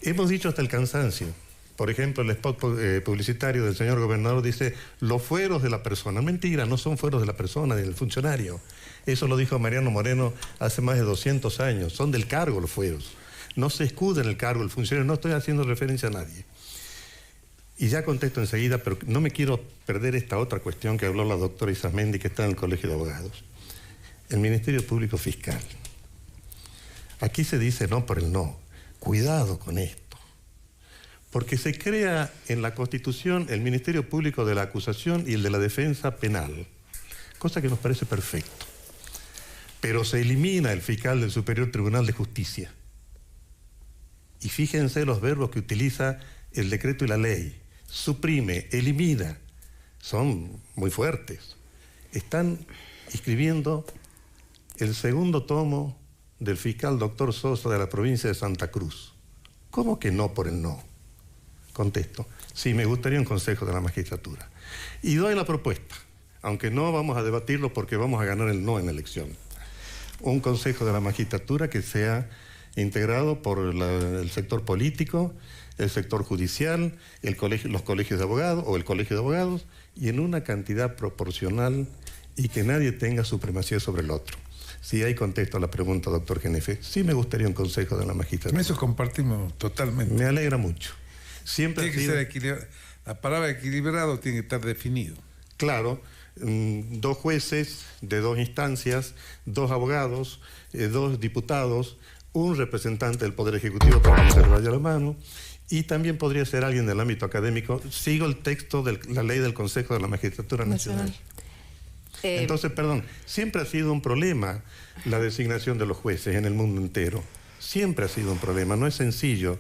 Hemos dicho hasta el cansancio. Por ejemplo, el spot publicitario del señor gobernador dice los fueros de la persona. Mentira, no son fueros de la persona, del funcionario. Eso lo dijo Mariano Moreno hace más de 200 años. Son del cargo los fueros. No se escuda en el cargo el funcionario. No estoy haciendo referencia a nadie. Y ya contesto enseguida, pero no me quiero perder esta otra cuestión que habló la doctora Isasmendi, que está en el Colegio de Abogados. El Ministerio Público Fiscal. Aquí se dice no por el no. Cuidado con esto. Porque se crea en la Constitución el Ministerio Público de la Acusación y el de la Defensa Penal. Cosa que nos parece perfecto. Pero se elimina el fiscal del Superior Tribunal de Justicia. Y fíjense los verbos que utiliza el decreto y la ley. Suprime, elimina, son muy fuertes. Están escribiendo el segundo tomo del fiscal doctor Sosa de la provincia de Santa Cruz. ¿Cómo que no por el no? Contesto, sí, me gustaría un consejo de la magistratura. Y doy la propuesta aunque no vamos a debatirlo porque vamos a ganar el no en la elección. Un Consejo de la Magistratura que sea integrado por el sector político, el sector judicial, los colegios de abogados o el colegio de abogados, y en una cantidad proporcional y que nadie tenga supremacía sobre el otro. Sí, ahí contesto a la pregunta, doctor Genefe. Sí me gustaría un Consejo de la Magistratura. Eso compartimos totalmente. Me alegra mucho. Siempre tiene que ser equilibrado. La palabra equilibrado tiene que estar definido. Claro, 2 jueces de 2 instancias, 2 abogados, 2 diputados, un representante del Poder Ejecutivo para que se le vaya la mano, y también podría ser alguien del ámbito académico. Sigo el texto de la ley del Consejo de la Magistratura Nacional. Entonces, perdón, siempre ha sido un problema la designación de los jueces en el mundo entero. Siempre ha sido un problema, no es sencillo.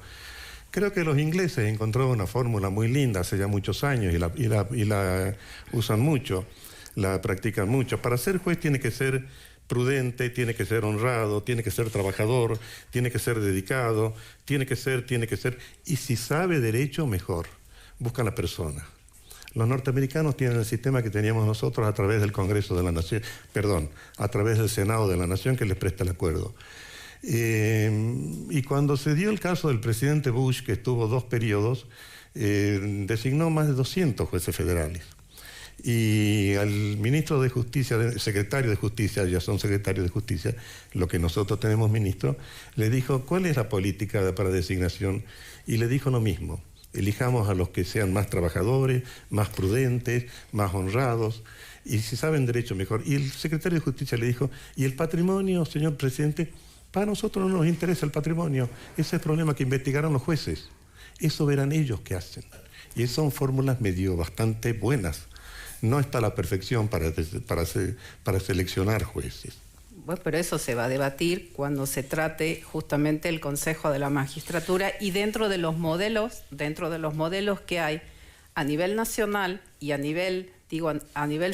Creo que los ingleses encontraron una fórmula muy linda hace ya muchos años y la usan mucho, la practican mucho. Para ser juez tiene que ser prudente, tiene que ser honrado, tiene que ser trabajador, tiene que ser dedicado, tiene que ser, y si sabe derecho, mejor. Busca la persona. Los norteamericanos tienen el sistema que teníamos nosotros a través del Congreso de la Nación, a través del Senado de la Nación que les presta el acuerdo. Y cuando se dio el caso del presidente Bush, que estuvo 2 periodos, designó más de 200 jueces federales. Y al ministro de Justicia, secretario de Justicia, ya son secretarios de Justicia, lo que nosotros tenemos ministro, le dijo, ¿cuál es la política para designación? Y le dijo lo mismo, elijamos a los que sean más trabajadores, más prudentes, más honrados, y si saben derecho mejor. Y el secretario de Justicia le dijo, ¿y el patrimonio, señor presidente? Para nosotros no nos interesa el patrimonio, ese es el problema que investigaron los jueces. Eso verán ellos qué hacen. Y son fórmulas medio bastante buenas. No está a la perfección para seleccionar jueces. Bueno, pero eso se va a debatir cuando se trate justamente el Consejo de la Magistratura y dentro de los modelos que hay a nivel nacional y a nivel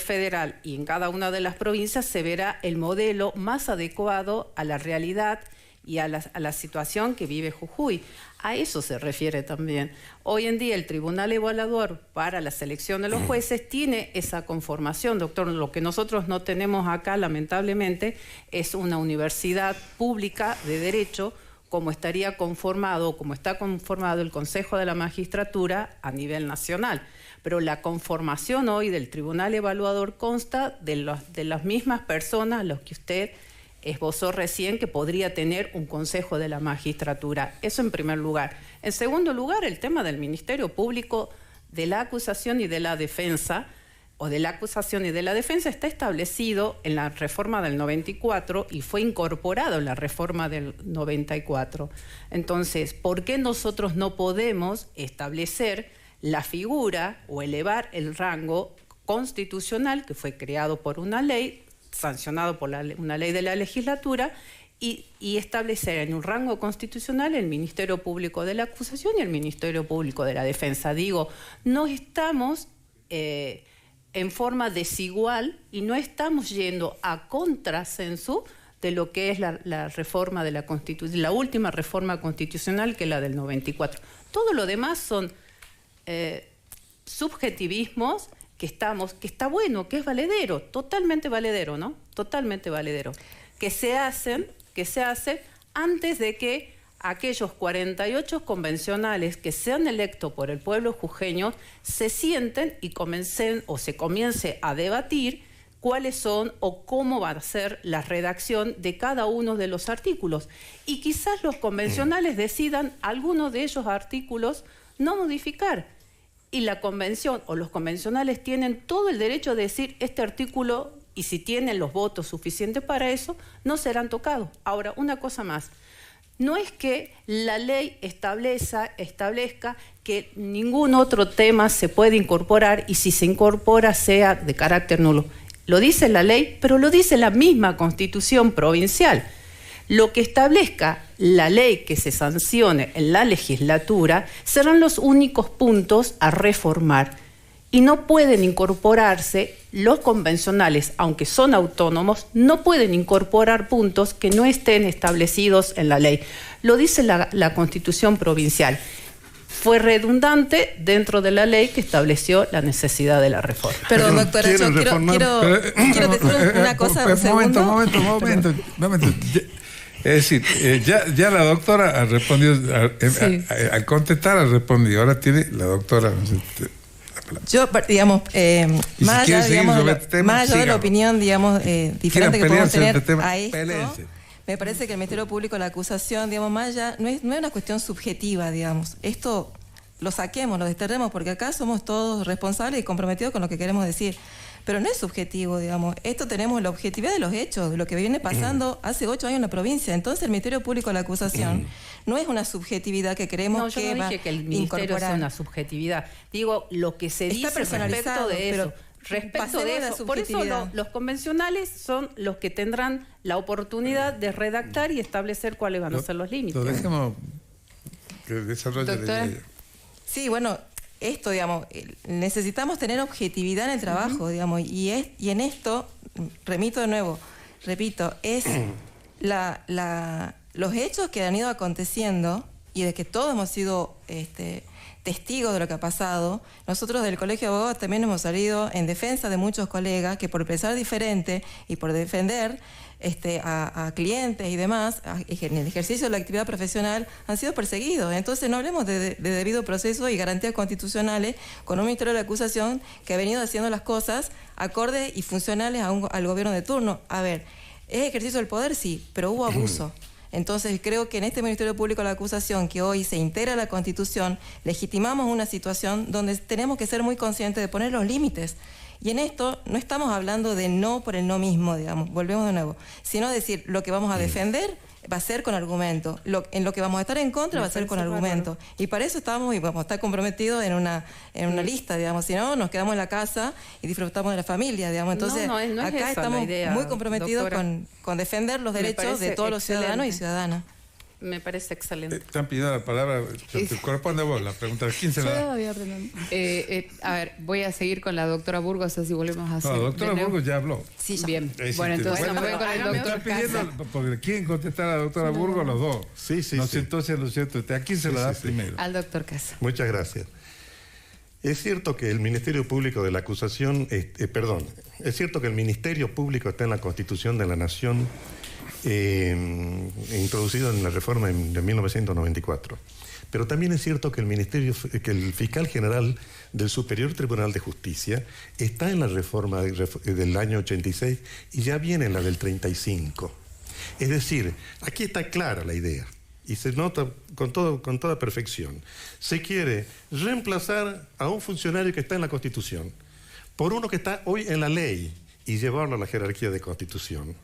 federal y en cada una de las provincias se verá el modelo más adecuado a la realidad y a la situación que vive Jujuy. A eso se refiere también. Hoy en día el Tribunal Evaluador para la selección de los jueces tiene esa conformación, doctor. Lo que nosotros no tenemos acá, lamentablemente, es una universidad pública de derecho como estaría conformado, como está conformado el Consejo de la Magistratura a nivel nacional. Pero la conformación hoy del Tribunal Evaluador consta de las mismas personas a los que usted esbozó recién que podría tener un Consejo de la Magistratura. Eso en primer lugar. En segundo lugar, el tema del Ministerio Público de la acusación y de la defensa, o de la acusación y de la defensa, está establecido en la reforma del 94 y fue incorporado en la reforma del 94. Entonces, ¿por qué nosotros no podemos establecer la figura o elevar el rango constitucional que fue creado por una ley, sancionado por una ley de la legislatura, y establecer en un rango constitucional el Ministerio Público de la Acusación y el Ministerio Público de la Defensa? Digo, no estamos en forma desigual y no estamos yendo a contrasensu de lo que es la reforma de la Constitución, la última reforma constitucional, que es la del 94. Todo lo demás son subjetivismos que está bueno, que es valedero, totalmente valedero, ¿no? Totalmente valedero. Que se hacen antes de que aquellos 48 convencionales que sean electos por el pueblo jujeño se sienten y se comience a debatir cuáles son o cómo va a ser la redacción de cada uno de los artículos. Y quizás los convencionales decidan algunos de esos artículos no modificar. Y la convención o los convencionales tienen todo el derecho de decir este artículo, y si tienen los votos suficientes para eso, no serán tocados. Ahora, una cosa más. No es que la ley establezca que ningún otro tema se puede incorporar y si se incorpora sea de carácter nulo. Lo dice la ley, pero lo dice la misma Constitución provincial. Lo que establezca la ley que se sancione en la legislatura serán los únicos puntos a reformar y no pueden incorporarse los convencionales, aunque son autónomos, no pueden incorporar puntos que no estén establecidos en la ley. Lo dice la Constitución provincial. fue redundante dentro de la ley que estableció la necesidad de la reforma. Perdón, doctora, yo quiero decir una cosa. Un momento. Es decir, ya la doctora ha respondido, al contestar ha respondido. Ahora tiene la doctora... Yo, digamos, más allá, de la opinión, digamos, diferente que podemos tener a esto, me parece que el Ministerio Público, la acusación, digamos, más allá, no es una cuestión subjetiva, digamos. Esto lo saquemos, lo desterremos, porque acá somos todos responsables y comprometidos con lo que queremos decir. Pero no es subjetivo, digamos. Esto tenemos la objetividad de los hechos, de lo que viene pasando hace 8 años en la provincia. Entonces el Ministerio Público, la acusación, no es una subjetividad que queremos que va a incorporar. No, yo no dije que el Ministerio sea una subjetividad. Digo, lo que se dice respecto de eso. Respecto de eso. Por eso los convencionales son los que tendrán la oportunidad de redactar y establecer cuáles van a ser los límites. Lo dejemos que desarrolle la idea. Sí, bueno... Esto, digamos, necesitamos tener objetividad en el trabajo, digamos, y en esto, remito de nuevo, repito, es los hechos que han ido aconteciendo y de que todos hemos sido testigos de lo que ha pasado. Nosotros del Colegio de Abogados también hemos salido en defensa de muchos colegas que por pensar diferente y por defender a clientes y demás, en el ejercicio de la actividad profesional, han sido perseguidos. Entonces no hablemos de debido proceso y garantías constitucionales con un Ministerio de la Acusación que ha venido haciendo las cosas acordes y funcionales al gobierno de turno. A ver, ¿es ejercicio del poder? Sí, pero hubo abuso. Entonces creo que en este Ministerio Público de la Acusación, que hoy se integra a la Constitución, legitimamos una situación donde tenemos que ser muy conscientes de poner los límites. Y en esto no estamos hablando de no por el no mismo, digamos, volvemos de nuevo, sino decir lo que vamos a defender va a ser con argumento, en lo que vamos a estar en contra va a ser con argumento. Y para eso estamos y vamos a estar comprometidos en una lista, digamos, si no nos quedamos en la casa y disfrutamos de la familia, digamos. Entonces no es acá estamos muy comprometidos con defender los derechos de todos los ciudadanos y ciudadanas. Me parece excelente. Están pidiendo la palabra, te corresponde a vos la pregunta. ¿Quién se la da? A ver, voy a seguir con la doctora Burgos, así volvemos a hacer. No, la doctora Burgos ya habló. Sí, ya. Bien. Bueno, entonces me voy con el doctor Casa. Porque quieren contestar a la doctora Burgos los dos. Sí. Entonces, lo cierto, ¿a quién se la da primero? Al doctor Casa. Muchas gracias. Es cierto que el Ministerio Público de la Acusación, es cierto que el Ministerio Público está en la Constitución de la Nación, introducido en la reforma de 1994. Pero también es cierto que el fiscal general del Superior Tribunal de Justicia está en la reforma del año 86 y ya viene en la del 35. Es decir, aquí está clara la idea y se nota con toda perfección. Se quiere reemplazar a un funcionario que está en la Constitución por uno que está hoy en la ley y llevarlo a la jerarquía de Constitución.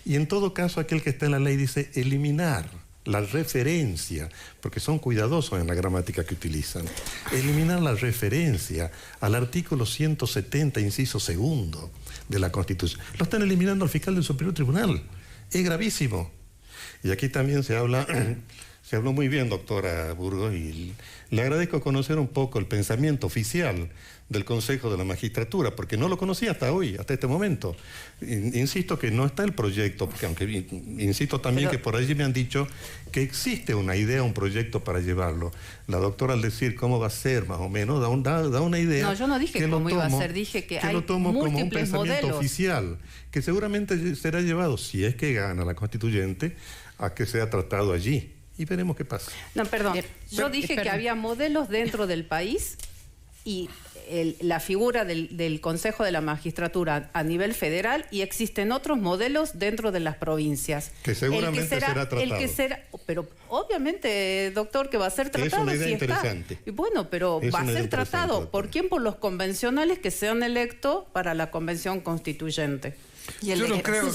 Y en todo caso, aquel que está en la ley dice eliminar la referencia, porque son cuidadosos en la gramática que utilizan, eliminar la referencia al artículo 170, inciso segundo de la Constitución. Lo están eliminando al fiscal del Superior Tribunal. Es gravísimo. Y aquí también se habló muy bien, doctora Burgos, y le agradezco conocer un poco el pensamiento oficial del Consejo de la Magistratura, porque no lo conocía hasta hoy, hasta este momento. Insisto que no está el proyecto, porque aunque insisto también que por allí me han dicho que existe una idea, un proyecto para llevarlo. La doctora al decir cómo va a ser más o menos, da una idea. No, yo no dije cómo iba a ser, dije que hay lo tomo como un múltiples pensamiento modelos oficial, que seguramente será llevado, si es que gana la constituyente, a que sea tratado allí. Y veremos qué pasa. No, perdón. Yo dije que había modelos dentro del país y la figura del Consejo de la Magistratura a nivel federal, y existen otros modelos dentro de las provincias. Que seguramente será tratado. Pero obviamente, doctor, que va a ser tratado. Es una idea interesante. Y bueno, pero va a ser tratado. ¿Por quién? Por los convencionales que sean electos para la convención constituyente. Yo no creo...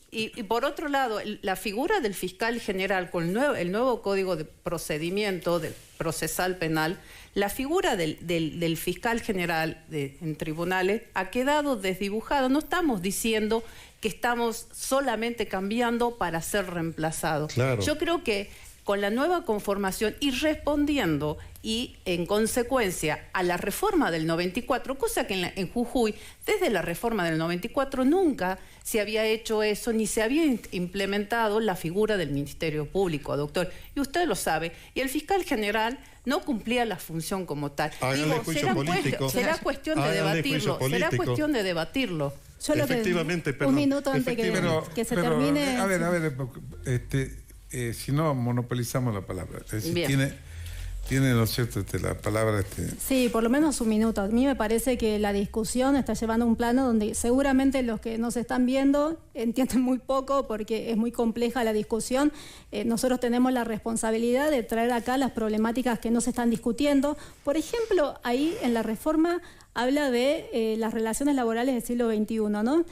Y por otro lado, la figura del fiscal general con el nuevo Código de Procedimiento Procesal Penal, la figura del fiscal general en tribunales ha quedado desdibujada. No estamos diciendo que estamos solamente cambiando para ser reemplazados. Claro. Yo creo que con la nueva conformación y respondiendo y en consecuencia a la reforma del 94, cosa que en Jujuy, desde la reforma del 94 nunca se había hecho eso, ni se había implementado la figura del Ministerio Público, doctor. Y usted lo sabe. Y el fiscal general no cumplía la función como tal. Digo, será cuestión de debatirlo. Será cuestión de debatirlo. Yo efectivamente, perdón. Un minuto antes que se termine. A ver, si no monopolizamos la palabra. Es decir, tiene, ¿no es cierto?, la palabra. Sí, por lo menos un minuto. A mí me parece que la discusión está llevando a un plano donde seguramente los que nos están viendo entienden muy poco porque es muy compleja la discusión. Nosotros tenemos la responsabilidad de traer acá las problemáticas que no se están discutiendo. Por ejemplo, ahí en la reforma habla de las relaciones laborales del siglo XXI, ¿no?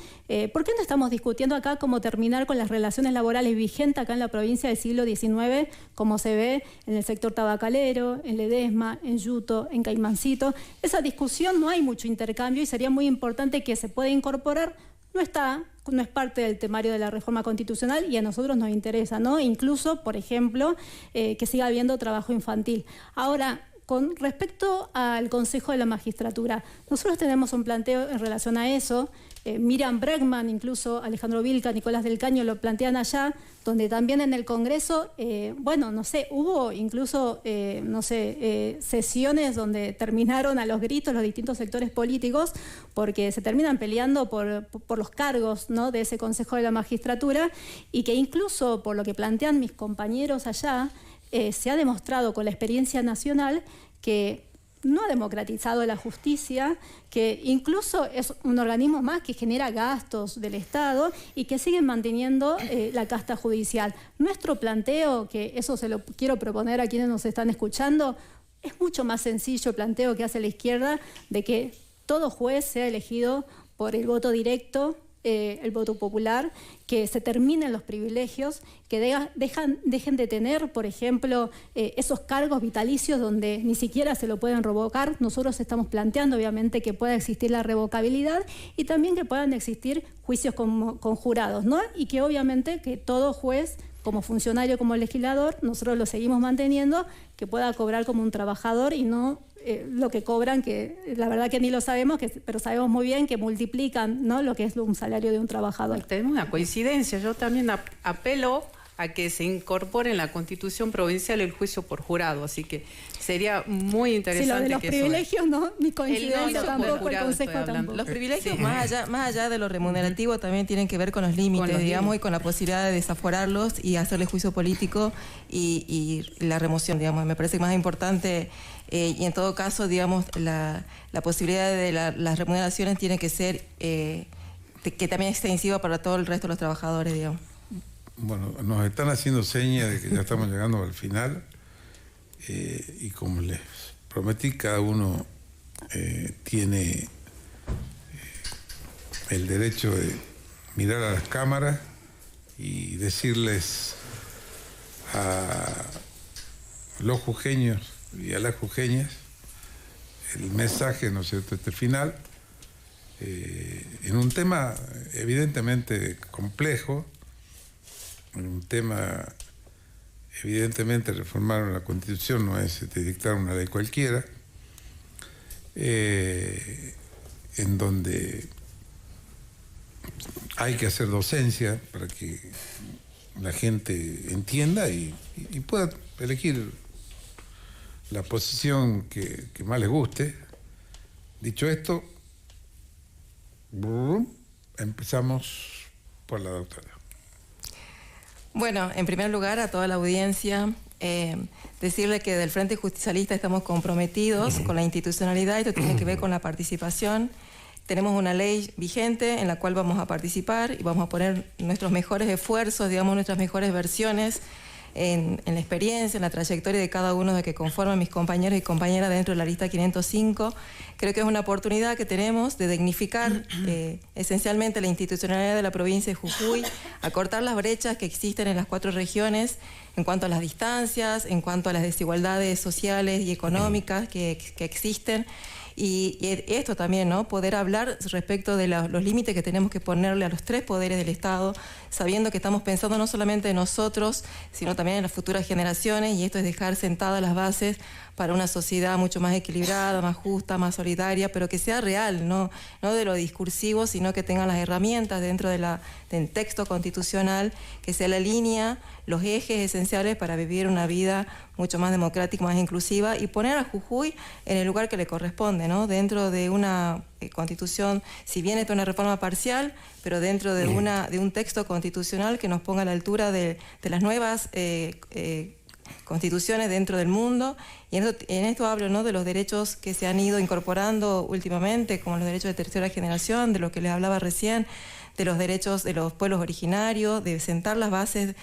¿Por qué no estamos discutiendo acá cómo terminar con las relaciones laborales vigentes acá en la provincia del siglo XIX, como se ve en el sector tabacalero, en Ledesma, en Yuto, en Caimancito? Esa discusión no hay mucho intercambio y sería muy importante que se pueda incorporar. No es parte del temario de la reforma constitucional y a nosotros nos interesa, ¿no? Incluso, por ejemplo, que siga habiendo trabajo infantil. Ahora, con respecto al Consejo de la Magistratura, nosotros tenemos un planteo en relación a eso. Miriam Bregman, incluso Alejandro Vilca, Nicolás del Caño lo plantean allá, donde también en el Congreso, hubo incluso, sesiones donde terminaron a los gritos los distintos sectores políticos porque se terminan peleando por los cargos, ¿no?, de ese Consejo de la Magistratura, y que incluso por lo que plantean mis compañeros allá, se ha demostrado con la experiencia nacional que no ha democratizado la justicia, que incluso es un organismo más que genera gastos del Estado y que siguen manteniendo la casta judicial. Nuestro planteo, que eso se lo quiero proponer a quienes nos están escuchando, es mucho más sencillo el planteo que hace la izquierda de que todo juez sea elegido por el voto directo, el voto popular, que se terminen los privilegios, que dejen de tener, por ejemplo, esos cargos vitalicios donde ni siquiera se lo pueden revocar. Nosotros estamos planteando, obviamente, que pueda existir la revocabilidad y también que puedan existir juicios con jurados, ¿no? Y que obviamente que todo juez, como funcionario, como legislador, nosotros lo seguimos manteniendo, que pueda cobrar como un trabajador y no lo que cobran, que la verdad que ni lo sabemos, pero sabemos muy bien que multiplican, ¿no?, lo que es un salario de un trabajador. Tenemos una coincidencia. Yo también apelo a que se incorpore en la Constitución provincial el juicio por jurado, así que sería muy interesante. Sí, lo de los privilegios, no, ni coincidencia tampoco, el Consejo tampoco. Los privilegios, sí, más allá de lo remunerativo, también tienen que ver con los límites, digamos, y con la posibilidad de desaforarlos y hacerle juicio político y la remoción, digamos. Me parece más importante, y en todo caso, digamos, la posibilidad de las remuneraciones tiene que ser que también es extensiva para todo el resto de los trabajadores, digamos. Bueno, nos están haciendo señas de que ya estamos llegando al final y como les prometí, cada uno tiene el derecho de mirar a las cámaras y decirles a los jujeños y a las jujeñas el mensaje, ¿no es cierto?, final, en un tema evidentemente complejo, en un tema, evidentemente, reformar la Constitución no es dictar una ley cualquiera, en donde hay que hacer docencia para que la gente entienda y pueda elegir la posición que más les guste. Dicho esto, empezamos por la doctora. Bueno, en primer lugar, a toda la audiencia, decirle que del Frente Justicialista estamos comprometidos con la institucionalidad. Esto tiene que ver con la participación. Tenemos una ley vigente en la cual vamos a participar y vamos a poner nuestros mejores esfuerzos, digamos, nuestras mejores versiones en la experiencia, en la trayectoria de cada uno de que conforman mis compañeros y compañeras dentro de la lista 505. Creo que es una oportunidad que tenemos de dignificar esencialmente la institucionalidad de la provincia de Jujuy, acortar las brechas que existen en las 4 regiones en cuanto a las distancias, en cuanto a las desigualdades sociales y económicas que existen, Y esto también, ¿no? Poder hablar respecto de los límites que tenemos que ponerle a los 3 poderes del Estado, sabiendo que estamos pensando no solamente en nosotros, sino también en las futuras generaciones, y esto es dejar sentadas las bases para una sociedad mucho más equilibrada, más justa, más solidaria, pero que sea real, no de lo discursivo, sino que tengan las herramientas dentro del texto constitucional, que sea la línea, los ejes esenciales para vivir una vida mucho más democrática, más inclusiva, y poner a Jujuy en el lugar que le corresponde, ¿no? Dentro de una constitución, si bien es una reforma parcial, pero dentro de un texto constitucional que nos ponga a la altura de las nuevas constituciones dentro del mundo. Y en esto hablo, ¿no?, de los derechos que se han ido incorporando últimamente, como los derechos de tercera generación, de lo que les hablaba recién, de los derechos de los pueblos originarios, de sentar las bases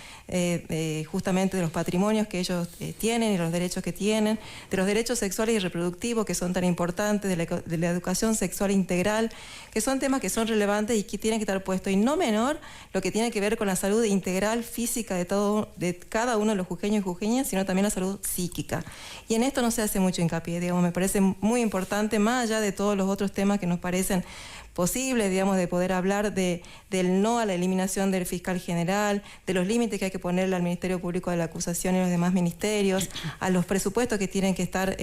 justamente de los patrimonios que ellos tienen y los derechos que tienen, de los derechos sexuales y reproductivos que son tan importantes, de la educación sexual integral, que son temas que son relevantes y que tienen que estar puestos. Y no menor lo que tiene que ver con la salud integral física de cada uno de los jujeños y jujeñas, sino también la salud psíquica. Y en esto no se hace mucho hincapié, digamos, me parece muy importante, más allá de todos los otros temas que nos parecen posible, digamos, de poder hablar del no a la eliminación del fiscal general, de los límites que hay que ponerle al Ministerio Público de la Acusación y los demás ministerios, a los presupuestos que tienen que estar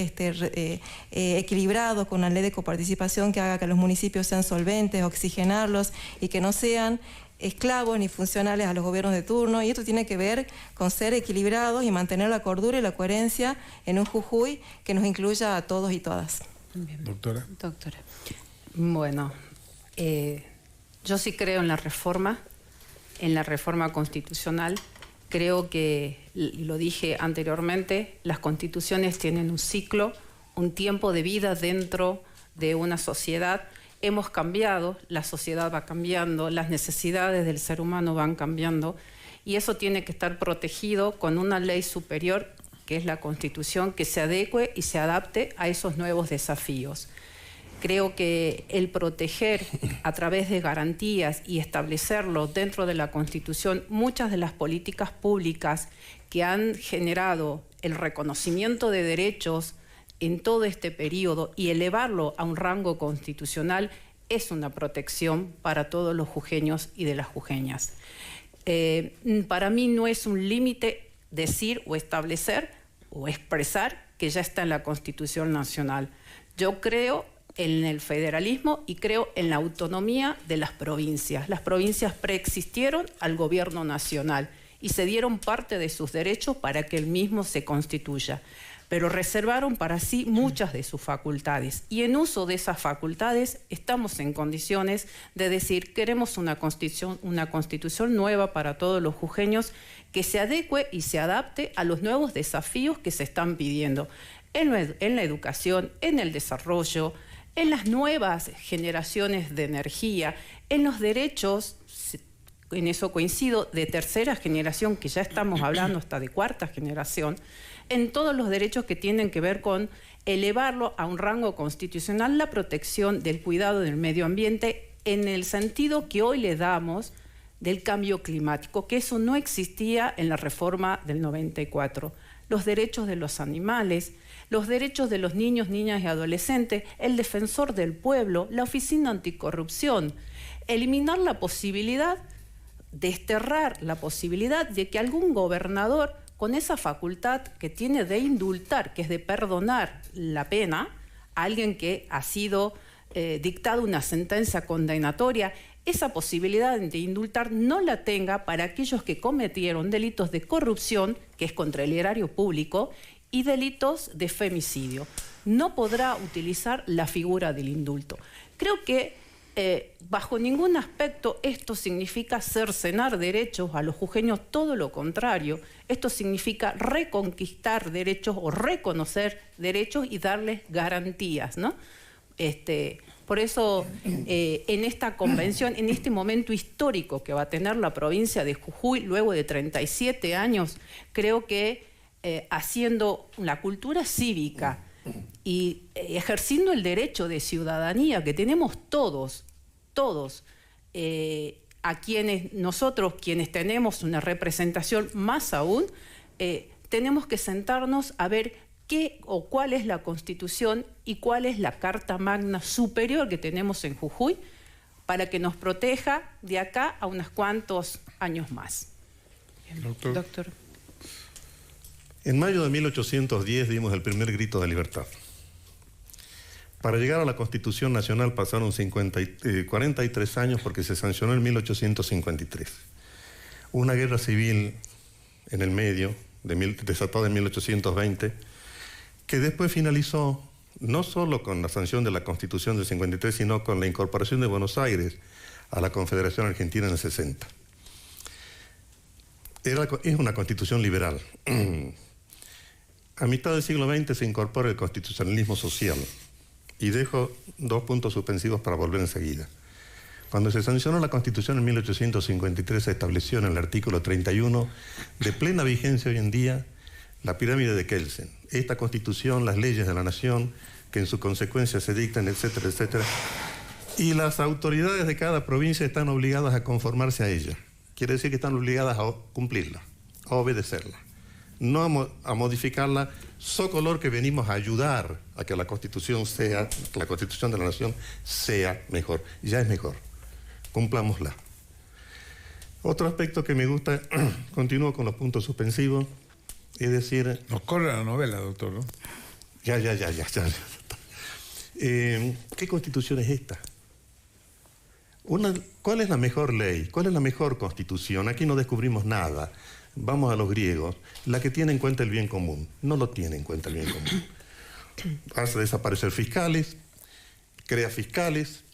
equilibrados con una ley de coparticipación que haga que los municipios sean solventes, oxigenarlos y que no sean esclavos ni funcionales a los gobiernos de turno. Y esto tiene que ver con ser equilibrados y mantener la cordura y la coherencia en un Jujuy que nos incluya a todos y todas. Bien. Doctora. Bueno, yo sí creo en la reforma constitucional. Creo que, y lo dije anteriormente, las constituciones tienen un ciclo, un tiempo de vida dentro de una sociedad. Hemos cambiado, la sociedad va cambiando, las necesidades del ser humano van cambiando, y eso tiene que estar protegido con una ley superior, que es la Constitución, que se adecue y se adapte a esos nuevos desafíos. Creo que el proteger a través de garantías y establecerlo dentro de la Constitución muchas de las políticas públicas que han generado el reconocimiento de derechos en todo este periodo y elevarlo a un rango constitucional es una protección para todos los jujeños y de las jujeñas. Para mí no es un límite decir o establecer o expresar que ya está en la Constitución Nacional. Yo creo en el federalismo y creo en la autonomía de las provincias. Las provincias preexistieron al gobierno nacional y se dieron parte de sus derechos para que el mismo se constituya, pero reservaron para sí muchas de sus facultades, y en uso de esas facultades estamos en condiciones de decir: queremos una constitución nueva para todos los jujeños, que se adecue y se adapte a los nuevos desafíos que se están pidiendo en la educación, en el desarrollo, en las nuevas generaciones de energía, en los derechos, en eso coincido, de tercera generación, que ya estamos hablando hasta de cuarta generación, en todos los derechos que tienen que ver con elevarlo a un rango constitucional, la protección del cuidado del medio ambiente, en el sentido que hoy le damos del cambio climático, que eso no existía en la reforma del 94. Los derechos de los animales, los derechos de los niños, niñas y adolescentes, el defensor del pueblo, la oficina anticorrupción, eliminar la posibilidad, desterrar la posibilidad de que algún gobernador, con esa facultad que tiene de indultar, que es de perdonar la pena a alguien que ha sido dictada una sentencia condenatoria, esa posibilidad de indultar no la tenga para aquellos que cometieron delitos de corrupción, que es contra el erario público, y delitos de femicidio. No podrá utilizar la figura del indulto. Creo que bajo ningún aspecto esto significa cercenar derechos a los jujeños, todo lo contrario. Esto significa reconquistar derechos o reconocer derechos y darles garantías, ¿no? Por eso, en esta convención, en este momento histórico que va a tener la provincia de Jujuy, luego de 37 años, creo que haciendo la cultura cívica y ejerciendo el derecho de ciudadanía que tenemos todos, a nosotros quienes tenemos una representación más aún, tenemos que sentarnos a ver qué o cuál es la Constitución y cuál es la Carta Magna superior que tenemos en Jujuy para que nos proteja de acá a unos cuantos años más. Doctor. En mayo de 1810 dimos el primer grito de libertad. Para llegar a la Constitución Nacional pasaron 43 años porque se sancionó en 1853. Una guerra civil en el medio, desatada en 1820, que después finalizó no solo con la sanción de la Constitución del 53, sino con la incorporación de Buenos Aires a la Confederación Argentina en el 60. Es una constitución liberal. A mitad del siglo XX se incorpora el constitucionalismo social. Y dejo 2 puntos suspensivos para volver enseguida. Cuando se sancionó la Constitución en 1853 se estableció en el artículo 31, de plena vigencia hoy en día, la pirámide de Kelsen. Esta Constitución, las leyes de la nación, que en su consecuencia se dictan, etcétera, etcétera. Y las autoridades de cada provincia están obligadas a conformarse a ella. Quiere decir que están obligadas a cumplirla, a obedecerla. No a modificarla, socolor que venimos a ayudar a que la Constitución de la Nación sea mejor. Ya es mejor. Cumplámosla. Otro aspecto que me gusta, continúo con los puntos suspensivos, es decir... Nos corre la novela, doctor, ¿no? Ya. ¿Qué Constitución es esta? ¿Cuál es la mejor ley? ¿Cuál es la mejor Constitución? Aquí no descubrimos nada. Vamos a los griegos, la que tiene en cuenta el bien común. No lo tiene en cuenta el bien común. Hace desaparecer fiscales, crea fiscales.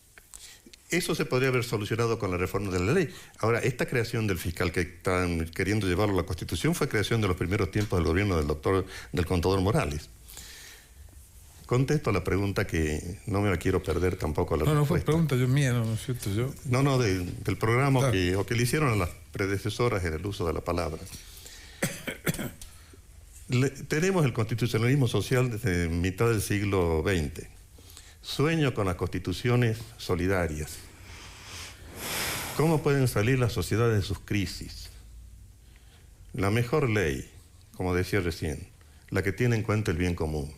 Eso se podría haber solucionado con la reforma de la ley. Ahora, esta creación del fiscal que están queriendo llevarlo a la Constitución fue creación de los primeros tiempos del gobierno del contador Morales. Contesto a la pregunta que no me la quiero perder tampoco. No fue pregunta mía, ¿no es cierto? No, del programa o que le hicieron a las predecesoras en el uso de la palabra. Tenemos el constitucionalismo social desde mitad del siglo XX. Sueño con las constituciones solidarias. ¿Cómo pueden salir las sociedades de sus crisis? La mejor ley, como decía recién, la que tiene en cuenta el bien común.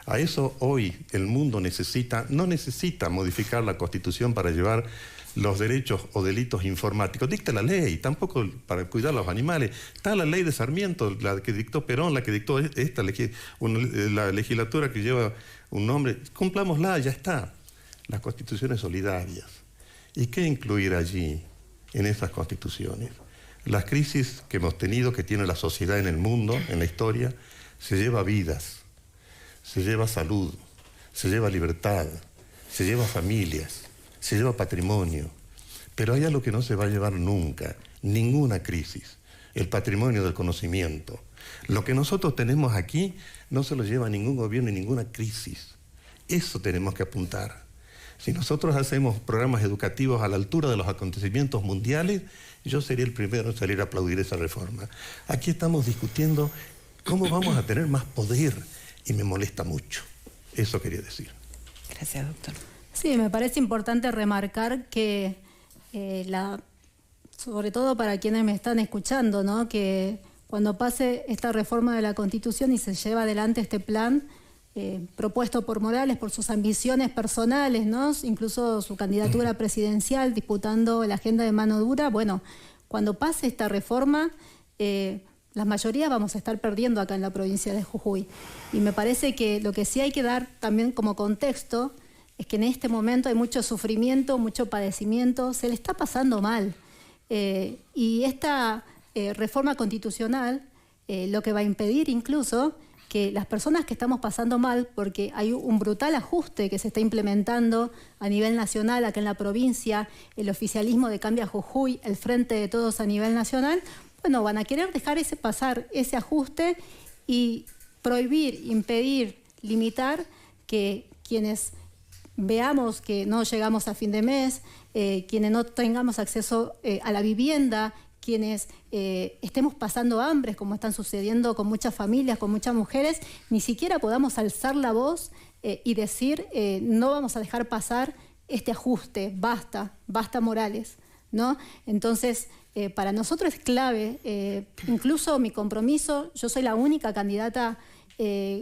A eso hoy el mundo no necesita modificar la Constitución para llevar los derechos o delitos informáticos. Dicta la ley, tampoco para cuidar a los animales. Está la ley de Sarmiento, la que dictó Perón, la que dictó la legislatura que lleva un nombre. Cumplámosla, ya está. Las constituciones solidarias. ¿Y qué incluir allí, en esas constituciones? Las crisis que hemos tenido, que tiene la sociedad en el mundo, en la historia, se lleva vidas. Se lleva salud, se lleva libertad, se lleva familias, se lleva patrimonio. Pero hay algo que no se va a llevar nunca, ninguna crisis, el patrimonio del conocimiento. Lo que nosotros tenemos aquí no se lo lleva ningún gobierno y ninguna crisis. Eso tenemos que apuntar. Si nosotros hacemos programas educativos a la altura de los acontecimientos mundiales, yo sería el primero en salir a aplaudir esa reforma. Aquí estamos discutiendo cómo vamos a tener más poder. Y me molesta mucho. Eso quería decir. Gracias, doctor. Sí, me parece importante remarcar que, sobre todo para quienes me están escuchando, ¿no?, que cuando pase esta reforma de la Constitución y se lleva adelante este plan propuesto por Morales, por sus ambiciones personales, ¿no?, incluso su candidatura presidencial, disputando la agenda de mano dura, bueno, cuando pase esta reforma... la mayoría vamos a estar perdiendo acá en la provincia de Jujuy. Y me parece que lo que sí hay que dar también como contexto es que en este momento hay mucho sufrimiento, mucho padecimiento, se le está pasando mal. Y esta reforma constitucional lo que va a impedir incluso que las personas que estamos pasando mal, porque hay un brutal ajuste que se está implementando a nivel nacional, acá en la provincia, el oficialismo de Cambia Jujuy, el Frente de Todos a nivel nacional, bueno, van a querer dejar pasar ese ajuste y prohibir, impedir, limitar que quienes veamos que no llegamos a fin de mes, quienes no tengamos acceso a la vivienda, quienes estemos pasando hambre, como están sucediendo con muchas familias, con muchas mujeres, ni siquiera podamos alzar la voz y decir no vamos a dejar pasar este ajuste, basta Morales, ¿no? Entonces, para nosotros es clave, incluso mi compromiso, yo soy la única candidata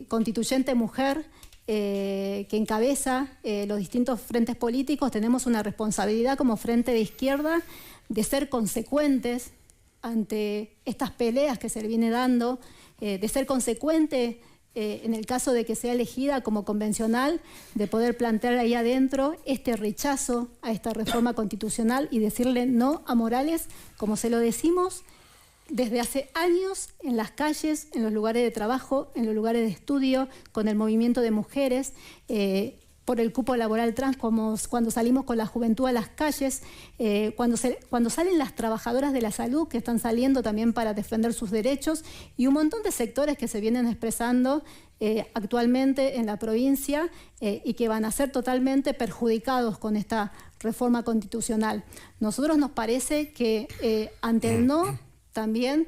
constituyente mujer que encabeza los distintos frentes políticos, tenemos una responsabilidad como Frente de Izquierda de ser consecuentes ante estas peleas que se le viene dando, de ser consecuente en el caso de que sea elegida como convencional, de poder plantear ahí adentro este rechazo a esta reforma constitucional y decirle no a Morales, como se lo decimos desde hace años en las calles, en los lugares de trabajo, en los lugares de estudio, con el movimiento de mujeres, por el cupo laboral trans, como cuando salimos con la juventud a las calles, cuando salen las trabajadoras de la salud que están saliendo también para defender sus derechos, y un montón de sectores que se vienen expresando actualmente en la provincia y que van a ser totalmente perjudicados con esta reforma constitucional. Nosotros nos parece que ante el no también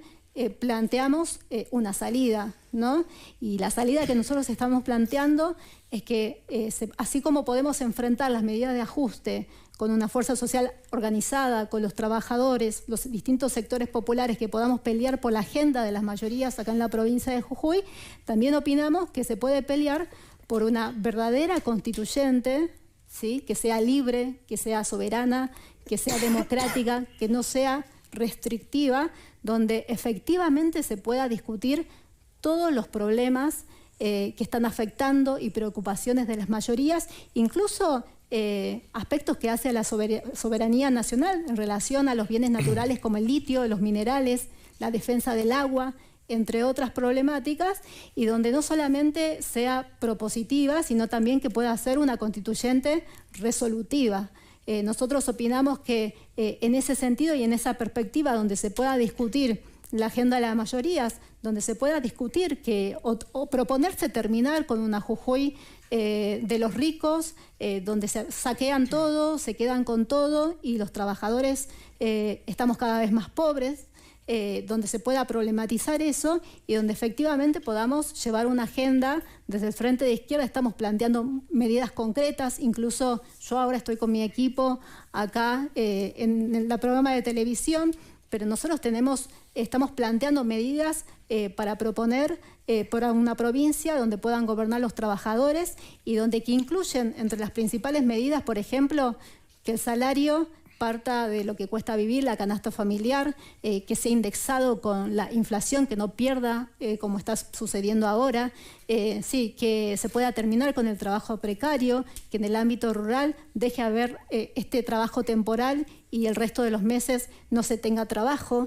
planteamos una salida, ¿no? Y la salida que nosotros estamos planteando es que así como podemos enfrentar las medidas de ajuste con una fuerza social organizada, con los trabajadores, los distintos sectores populares, que podamos pelear por la agenda de las mayorías acá en la provincia de Jujuy, también opinamos que se puede pelear por una verdadera constituyente, ¿sí? Que sea libre, que sea soberana, que sea democrática, que no sea restrictiva, donde efectivamente se pueda discutir todos los problemas que están afectando y preocupaciones de las mayorías, incluso aspectos que hace a la soberanía nacional en relación a los bienes naturales como el litio, los minerales, la defensa del agua, entre otras problemáticas, y donde no solamente sea propositiva, sino también que pueda ser una constituyente resolutiva. Nosotros opinamos que en ese sentido y en esa perspectiva donde se pueda discutir la agenda de las mayorías, donde se pueda discutir o proponerse terminar con una Jujuy de los ricos, donde se saquean todo, se quedan con todo y los trabajadores estamos cada vez más pobres, donde se pueda problematizar eso y donde efectivamente podamos llevar una agenda. Desde el Frente de Izquierda estamos planteando medidas concretas, incluso yo ahora estoy con mi equipo acá en el programa de televisión, pero nosotros estamos planteando medidas para proponer para una provincia donde puedan gobernar los trabajadores y donde que incluyen entre las principales medidas, por ejemplo, que el salario parta de lo que cuesta vivir, la canasta familiar, que sea indexado con la inflación, que no pierda como está sucediendo ahora, sí, que se pueda terminar con el trabajo precario, que en el ámbito rural deje haber este trabajo temporal y el resto de los meses no se tenga trabajo.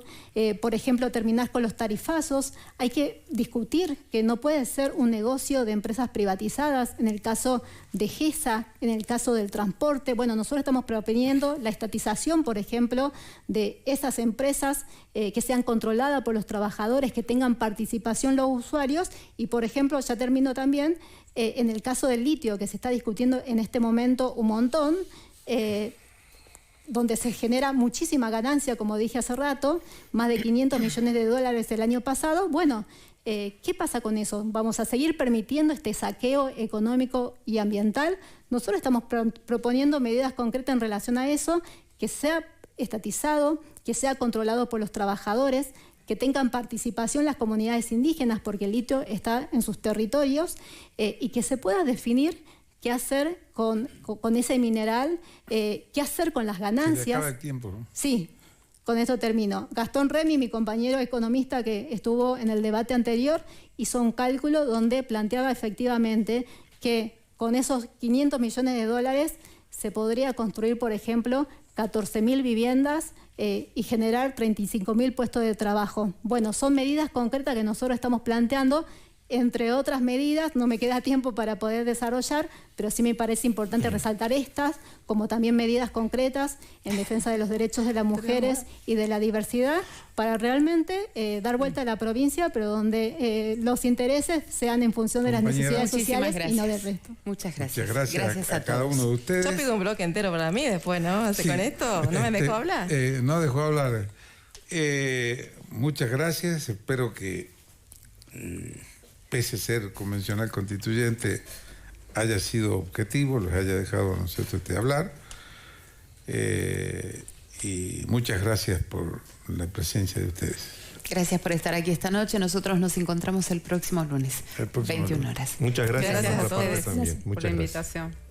Por ejemplo, terminar con los tarifazos. Hay que discutir que no puede ser un negocio de empresas privatizadas, en el caso de GESA, en el caso del transporte. Bueno, nosotros estamos proponiendo la estatización, por ejemplo, de esas empresas que sean controladas por los trabajadores, que tengan participación los usuarios y, por ejemplo, ya termino también, en el caso del litio, que se está discutiendo en este momento un montón, donde se genera muchísima ganancia, como dije hace rato, más de 500 millones de dólares el año pasado. Bueno, ¿qué pasa con eso? ¿Vamos a seguir permitiendo este saqueo económico y ambiental? Nosotros estamos proponiendo medidas concretas en relación a eso, que sea estatizado, que sea controlado por los trabajadores, que tengan participación las comunidades indígenas, porque el litio está en sus territorios, y que se pueda definir qué hacer con ese mineral, qué hacer con las ganancias. Se acaba el tiempo, ¿no? Sí, con esto termino. Gastón Remy, mi compañero economista que estuvo en el debate anterior, hizo un cálculo donde planteaba efectivamente que con esos 500 millones de dólares se podría construir, por ejemplo, 14.000 viviendas y generar 35.000 puestos de trabajo. Bueno, son medidas concretas que nosotros estamos planteando, entre otras medidas, no me queda tiempo para poder desarrollar, pero sí me parece importante resaltar estas, como también medidas concretas en defensa de los derechos de las mujeres y de la diversidad, para realmente dar vuelta a la provincia, pero donde los intereses sean en función de las necesidades sociales y no del resto. Muchas gracias. Muchas gracias a cada uno de ustedes. Yo pido un bloque entero para mí después, ¿no? Sí. ¿Con esto? ¿No me dejó hablar? No dejó hablar. Muchas gracias. Espero que pese a ser convencional constituyente, haya sido objetivo, les haya dejado, ¿no es cierto?, hablar. Y muchas gracias por la presencia de ustedes. Gracias por estar aquí esta noche. Nosotros nos encontramos el próximo lunes, 21 horas. Muchas gracias, Gracias a por la parte ustedes también. por Muchas la gracias. invitación.